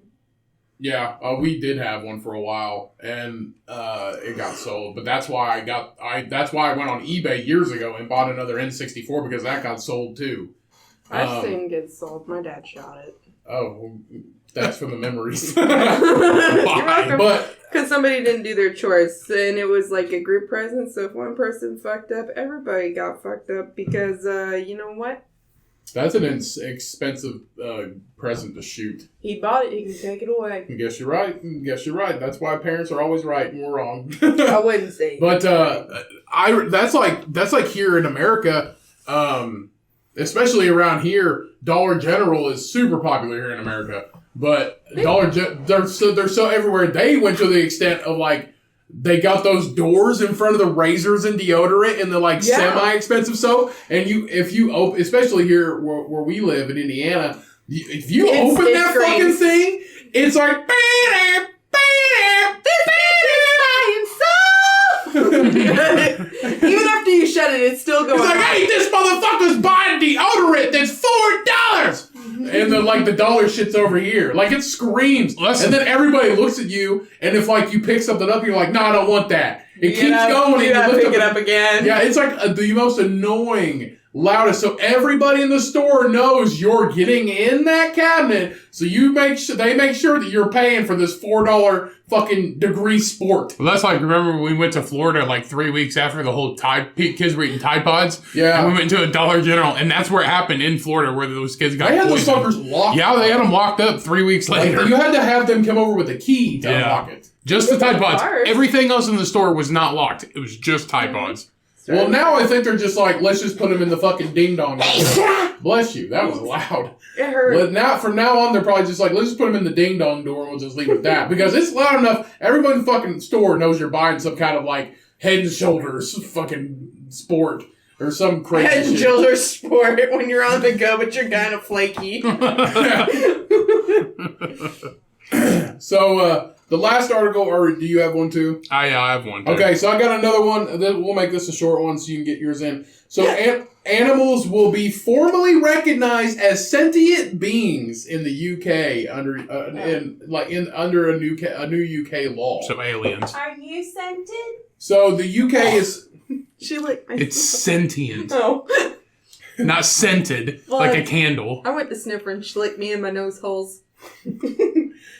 Yeah, we did have one for a while, and it got sold. But that's why I went on eBay years ago and bought another N64 because that got sold too. I didn't get sold. My dad shot it. Oh, that's from the memories. But because somebody didn't do their chores, and it was like a group present. So if one person fucked up, everybody got fucked up because you know what? That's an expensive present to shoot. He bought it. He can take it away. I guess you're right. That's why parents are always right and we're wrong. I wouldn't say. But that's like here in America. Especially around here, Dollar General is super popular here in America. But they're so everywhere. They went to the extent of like they got those doors in front of the razors and deodorant and the like semi-expensive soap. And if you open, especially here where we live in Indiana, if you open that fucking thing, it's like even after you shut it, it's still going. It's like, hey, this motherfucker's buying deodorant that's $4, and the dollar shit's over here. Like it screams, and then everybody looks at you, and if like you pick something up, you're like, no, I don't want that. It keeps going, you gotta pick it up again. Yeah, it's like the most annoying, loudest. So everybody in the store knows you're getting in that cabinet. So they make sure that you're paying for this $4 fucking degree sport. Well, that's like, remember when we went to Florida like 3 weeks after the whole kids were eating Tide Pods? Yeah. And we went to a Dollar General, and that's where it happened in Florida, where those kids got poisoned. They had those fuckers locked. Yeah, they had them locked up 3 weeks later. Like, you had to have them come over with a key to unlock it. Just the Tide Pods. Everything else in the store was not locked. It was just Tide Pods. Well, now I think they're just like, let's just put them in the fucking ding-dong. Bless you. That was loud. It hurt. But from now on, they're probably just like, let's just put them in the ding-dong door and we'll just leave it at that. Because it's loud enough. Everybody in the fucking store knows you're buying some kind of like Head and Shoulders fucking sport. Or some crazy Head and Shoulders sport when you're on the go, but you're kind of flaky. So, the last article, or do you have one too? I have one too. Okay, so I got another one. We'll make this a short one so you can get yours in. So animals will be formally recognized as sentient beings in the UK under a new UK law. So aliens. Are you scented? So the UK is it's sentient. Oh. Not scented, like a candle. I went to sniffer and she licked me in my nose holes.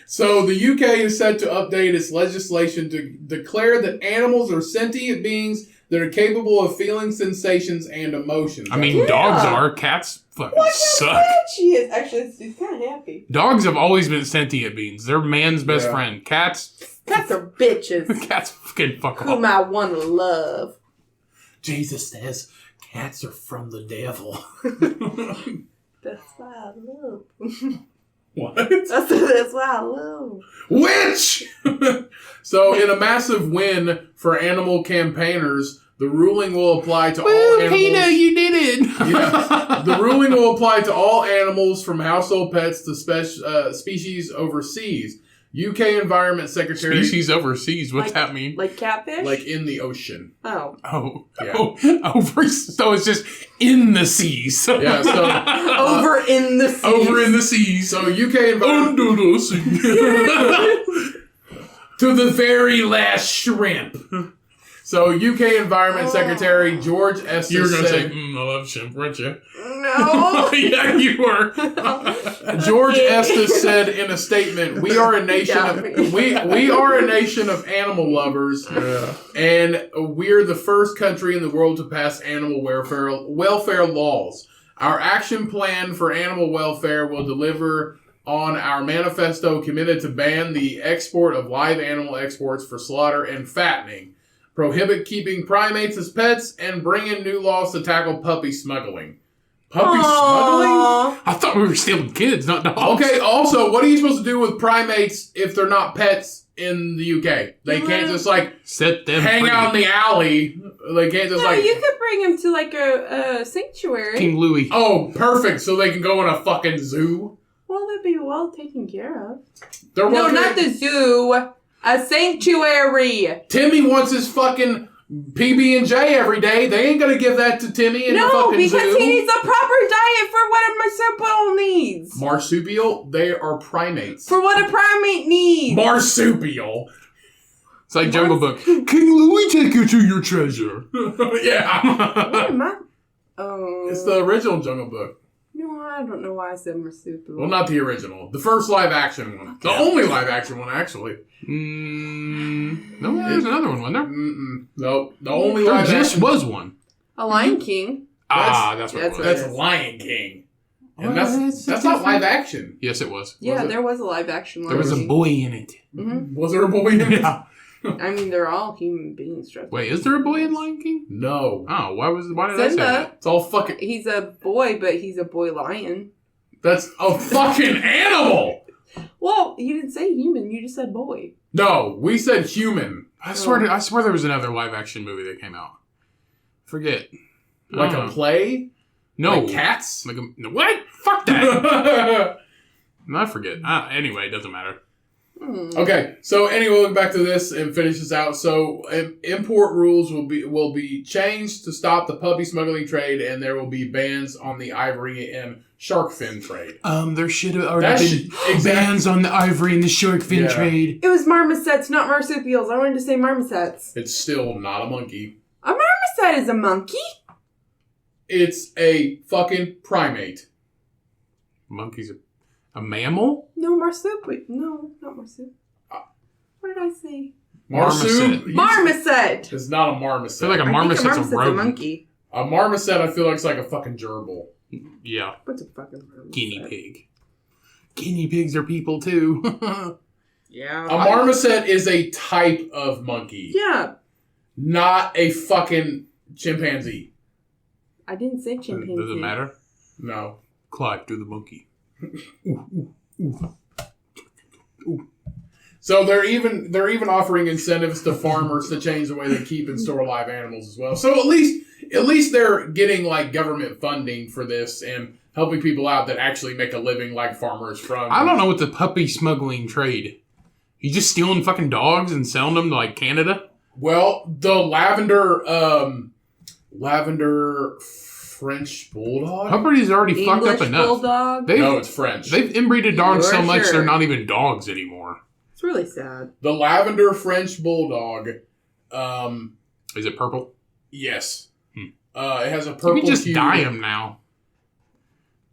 So the UK is set to update its legislation to declare that animals are sentient beings that are capable of feeling sensations and emotions. I mean, dogs are. Cats fucking suck. She is. Actually, she's kind of happy. Dogs have always been sentient beings. They're man's best friend. Cats are bitches. Cats fucking fuck off. Whom I want to love. Jesus says cats are from the devil. That's why I love. What? That's why I love. Witch! So, in a massive win for animal campaigners, the ruling will apply to all animals. Peter, you did it! Yeah. The ruling will apply to all animals from household pets to species overseas. UK Environment Secretary. Species overseas. What's Like- that mean? Like catfish? Like in the ocean. Oh. Oh, Yeah. over. So it's just in the seas. Yeah, so Over in the sea. Over in the seas. so UK Environment Under the sea. to the very last shrimp. So UK Environment Secretary George Estes You were going to say, said, I love shrimp, weren't you? No. Yeah, you were. George Estes said in a statement, "We are a nation Yeah. of we are a nation of animal lovers, and we're the first country in the world to pass animal welfare laws. Our action plan for animal welfare will deliver on our manifesto committed to ban the export of live animal exports for slaughter and fattening, prohibit keeping primates as pets, and bring in new laws to tackle puppy smuggling." Puppy smuggling? Aww. I thought we were stealing kids, not dogs. Okay, also, what are you supposed to do with primates if they're not pets in the UK? They can't just, like, Set them hang free. out in the alley. They can't just, No, like... you could bring him to like a sanctuary. King Louis. Oh, perfect, so they can go in a fucking zoo? Well, they'd be well taken care of. They're No, working- not the zoo. A sanctuary. Timmy wants his fucking PB&J every day. They ain't gonna give that to Timmy in the No, fucking because zoo. he needs a proper diet for what a marsupial needs. Marsupial? They are primates. For what a primate needs. Marsupial? It's like Jungle Book. King Louis, take you to your treasure. Yeah. What am I? Oh. It's the original Jungle Book. No, I don't know why I said marsupial. Well, not the original. The first live action one. The Yeah. only live action one, actually. No, there's another one, wasn't there? Nope. The only There live just action. was one. A Lion King. That's what it that's was. That's Yes. Lion King. And Well, that's not live action. Yes, it was. Yeah, it? there was a live action Lion There was a King. boy in it. Mhm. Was there a boy in it? I mean, they're all human beings. Trust me. Wait, is there a boy in Lion King? No. Oh, why did I say Simba. that? It's all fucking... He's a boy, but he's a boy lion. That's a fucking animal! Well, you didn't say human. You just said boy. No, we said human. I swear there was another live action movie that came out. Forget. Like I don't a know. play? No. Like cats? Like a, what? Fuck that. I forget. Anyway, it doesn't matter. Okay, so anyway, look back to this and finish this out. So import rules will be changed to stop the puppy smuggling trade, and there will be bans on the ivory and shark fin trade. There should have already been Exactly. bans on the ivory and the shark fin Yeah. trade. It was marmosets, not marsupials. I wanted to say marmosets. It's still not a monkey. A marmoset is a monkey. It's a fucking primate. Monkey's a mammal? No, marsupial. No, not marsupial. What did I say? Marsup? Marmoset. It's not a I marmoset. feel like a I think marmoset's a marmoset's rodent. monkey. A marmoset, I feel like, it's like a fucking gerbil. Yeah. What's a fucking marmoset? Guinea pig. Guinea pigs are people too. Yeah. A marmoset is a type of monkey, Yeah. not a fucking chimpanzee. I didn't say chimpanzee. Does it matter? No. Clive, do the monkey. So they're even offering incentives to farmers to change the way they keep and store live animals as well. So at least they're getting like government funding for this and helping people out that actually make a living like farmers from. I don't know what the puppy smuggling trade. You just stealing fucking dogs and selling them to like Canada? Well, the lavender French bulldog. Puppies already fucked up English enough. bulldog. No, it's French. They've inbreeded dogs You're so much sure. they're not even dogs anymore. It's really sad. The lavender French bulldog. Is it purple? Yes. Hmm. It has a purple. You can just hue. dye them now.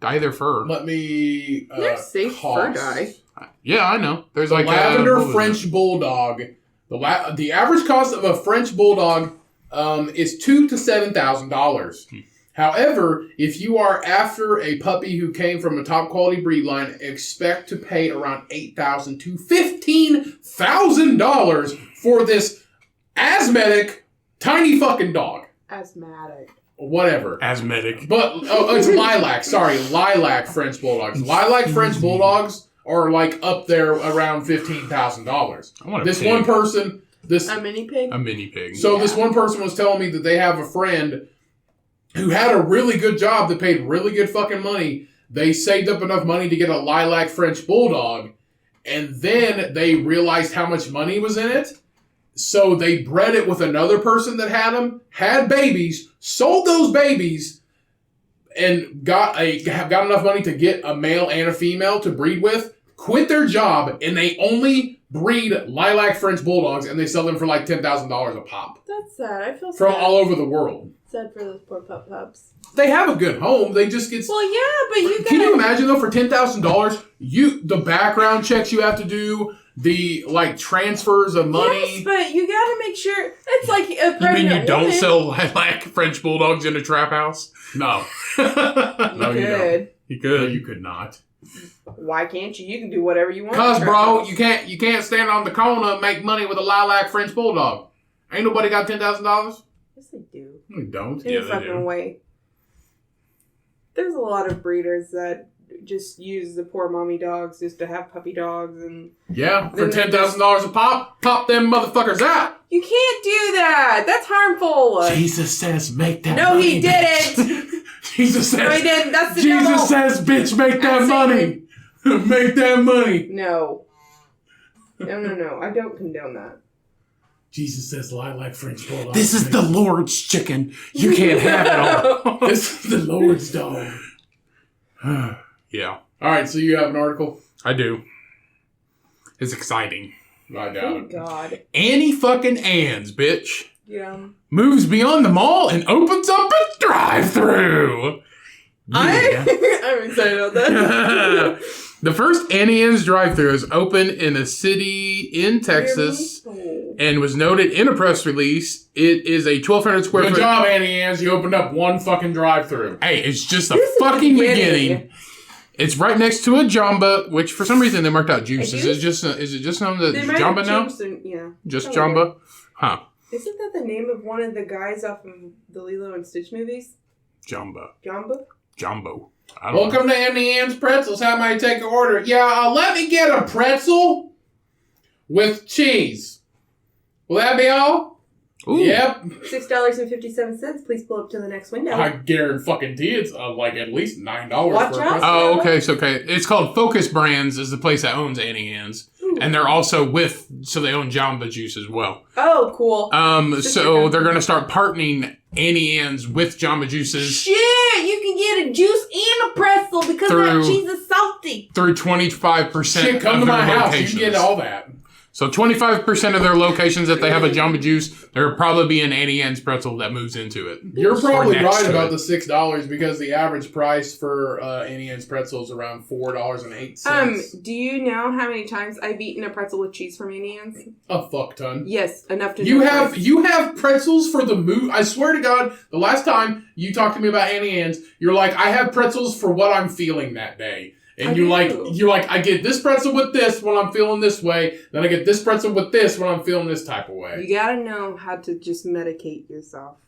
Dye their fur. Let me. They're safe fur cost. dye. Yeah, I know. There's The like lavender what was French it? bulldog. The average cost of a French bulldog is $2,000 to $7,000. However, if you are after a puppy who came from a top quality breed line, expect to pay around $8,000 to $15,000 for this asthmatic tiny fucking dog. Asthmatic. Whatever. Asthmatic. But it's lilac. Sorry, lilac French bulldogs. Lilac French bulldogs are like up there around $15,000. I want a This pig. one person, A mini pig? A mini pig. so this one person was telling me that they have a friend who had a really good job that paid really good fucking money. They saved up enough money to get a lilac French bulldog, and then they realized how much money was in it. So they bred it with another person that had them, had babies, sold those babies, and got enough money to get a male and a female to breed with, quit their job, and they only breed lilac French bulldogs, and they sell them for like $10,000 a pop. That's sad. I feel sad. From all over the world. Sad for those poor pups. They have a good home. They just get... Well, yeah, but you Can you imagine, though, for $10,000, the background checks you have to do, the, like, transfers of money... Yes, but you gotta make sure... It's like a pregnant You mean you don't woman. sell lilac French bulldogs in a trap house? No. You No, you don't. could. You No, could. you could not. Why can't you? You can do whatever you want. Cause, bro, you can't stand on the corner and make money with a lilac French bulldog. Ain't nobody got $10,000? Yes, they do. We don't. In Yeah, a they fucking do. way. There's a lot of breeders that just use the poor mommy dogs just to have puppy dogs, and Yeah, for Then they $10,000 a pop them motherfuckers out. you can't do that. That's harmful. Jesus says make that No, money. he didn't. Jesus says, No, he didn't. That's the Jesus devil. says, bitch, make that That's money. Make that money. No. No. I don't condone that. Jesus says lilac French bulldog. This is the Lord's chicken. You can't have it all. This is the Lord's dog. Yeah, All right, so you have an article? I do. It's exciting. I doubt Oh, it. God. Annie fucking Ann's, bitch. Yeah. Moves beyond the mall and opens up a drive-thru. Yeah. I'm excited about that. The first Annie Ann's drive-thru is open in a city in Texas and was noted in a press release. It is a 1,200 square Good foot. job, Annie Ann's. You opened up one fucking drive-thru. Hey, it's just the This is the fucking beginning. beginning. It's right next to a Jamba, which for some reason they marked out juice. A Is juice? it just known as They might have Jamba now? changed their- yeah. Just Probably. Jamba? Huh. Isn't that the name of one of the guys off of the Lilo and Stitch movies? Jamba. Jumbo? Jumbo. I don't know. Welcome to Annie Ann's Pretzels. How may I take your order? Yeah, let me get a pretzel with cheese. Will that be all? Ooh. Yep. $6.57. Please pull up to the next window. I guarantee it's like at least $9 Watch for a out. pretzel. Oh, okay. So, it's called Focus Brands is the place that owns Annie Ann's. Ooh. And they're also so they own Jamba Juice as well. Oh, cool. So they're going to start partnering Annie Ann's with Jamba Juices Shit, you can get a juice and a pretzel because Through- that cheese is salty. through 25% Shit, come of to their my house. locations. You can get all that. So 25% of their locations that they have a Jamba Juice, there'll probably be an Annie Ann's pretzel that moves into it. You're probably next right to about it. the $6 because the average price for Annie Ann's pretzels is around $4.08. Do you know how many times I've eaten a pretzel with cheese from Annie Ann's? A fuck ton. Yes, enough to You know have price. you have pretzels for the movie. I swear to God, the last time you talked to me about Annie Ann's, you're like, I have pretzels for what I'm feeling that day. And I you're do. like, I get this pretzel with this when I'm feeling this way. Then I get this pretzel with this when I'm feeling this type of way. You gotta know how to just medicate yourself.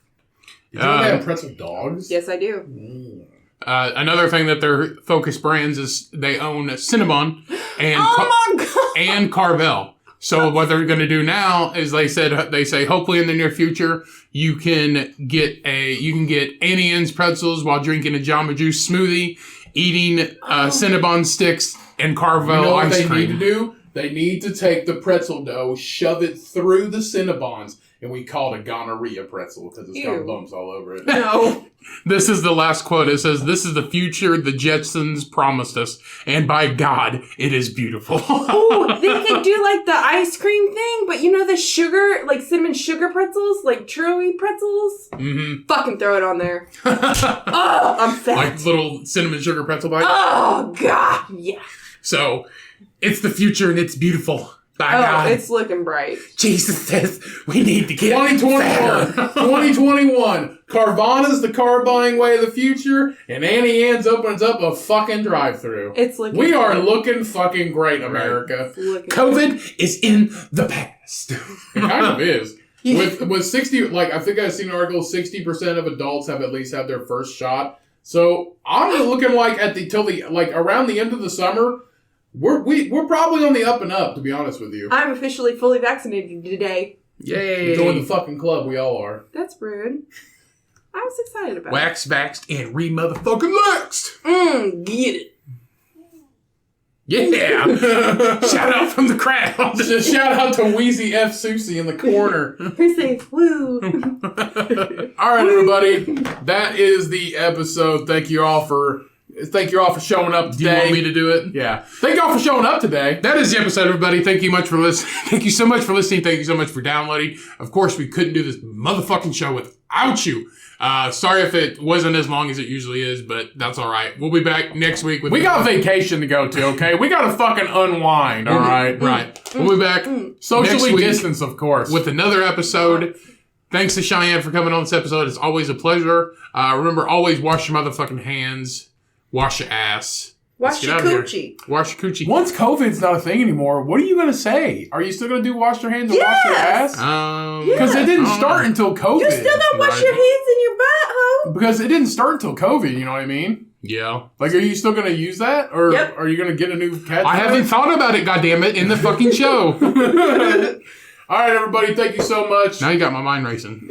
Did you know they have pretzel dogs? Yes, I do. Another thing that their Focus Brands is they own Cinnabon and Oh my God! and Carvel. So what they're going to do now is they say hopefully in the near future you can get Annie Ann's pretzels while drinking a Jamba Juice smoothie, eating Cinnabon sticks and Carvel You know what ice they cream. need to do? They need to take the pretzel dough, shove it through the Cinnabons, and we call it a gonorrhea pretzel because it's got Ew. bumps all over it. No. This is the last quote. It says, "This is the future the Jetsons promised us, and by God, it is beautiful." Oh, they could do like the ice cream thing, but you know the sugar, like cinnamon sugar pretzels, like churro pretzels? Mm-hmm. Fucking throw it on there. Oh, I'm fat. Like little cinnamon sugar pretzel bites. Oh, God. Yeah. So, it's the future and it's beautiful. By Oh, God. it's looking bright. Jesus says we need to get 2021. 2021. Carvana's the car buying way of the future, and Annie Ann's opens up a fucking drive-thru. It's looking We are bright. looking fucking great, America. It's looking COVID is in the past. It kind of is. With 60, like I think I've seen an article, 60% of adults have at least had their first shot. So I'm looking like around the end of the summer, we're probably on the up and up, to be honest with you. I'm officially fully vaccinated today. Yay. Join the fucking club, we all are. That's rude. I was excited about Wax, vaxxed, and re-motherfucking laxed. it. Get it. Yeah. Shout out from the crowd. Just shout out to Wheezy F. Susie in the corner. Her say, woo. All right, everybody. That is the episode. Thank you all for showing up today. Do you want me to do it? Yeah. Thank you all for showing up today. That is the episode, everybody. Thank you much for listening. Thank you so much for listening. Thank you so much for downloading. Of course, we couldn't do this motherfucking show without you. Sorry if it wasn't as long as it usually is, but that's all right. We'll be back next week. We got vacation to go to, okay? We got to fucking unwind, all right? Right. We'll be back Socially next week distance, of course. with another episode. Thanks to Shyanne for coming on this episode. It's always a pleasure. Remember, always wash your motherfucking hands. Wash your ass. Wash your coochie. Wash your coochie. Once COVID's not a thing anymore, what are you going to say? Are you still going to do wash your hands and wash your ass? Because it didn't start until COVID. You still don't wash your hands in your butt, ho? Because it didn't start until COVID, you know what I mean? Yeah. Like, are you still going to use that? Or Yep. are you going to get a new catchphrase? I haven't thought about it, goddammit, in the fucking show. All right, everybody, thank you so much. Now you got my mind racing.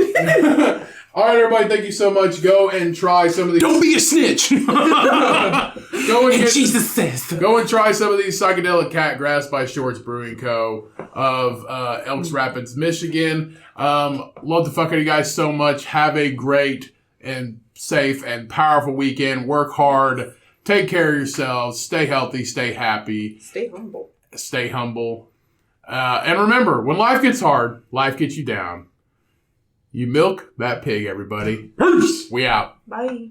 All right, everybody, thank you so much. Go and try some of these. Don't be a snitch. Go and Jesus says. Go and try some of these Psychedelic Cat Grass by Shorts Brewing Co. of Elks Rapids, Michigan. Love the fuck out of you guys so much. Have a great and safe and powerful weekend. Work hard. Take care of yourselves. Stay healthy. Stay happy. Stay humble. Stay humble. And remember, when life gets hard, life gets you down. You milk that pig, everybody. Peace. We out. Bye.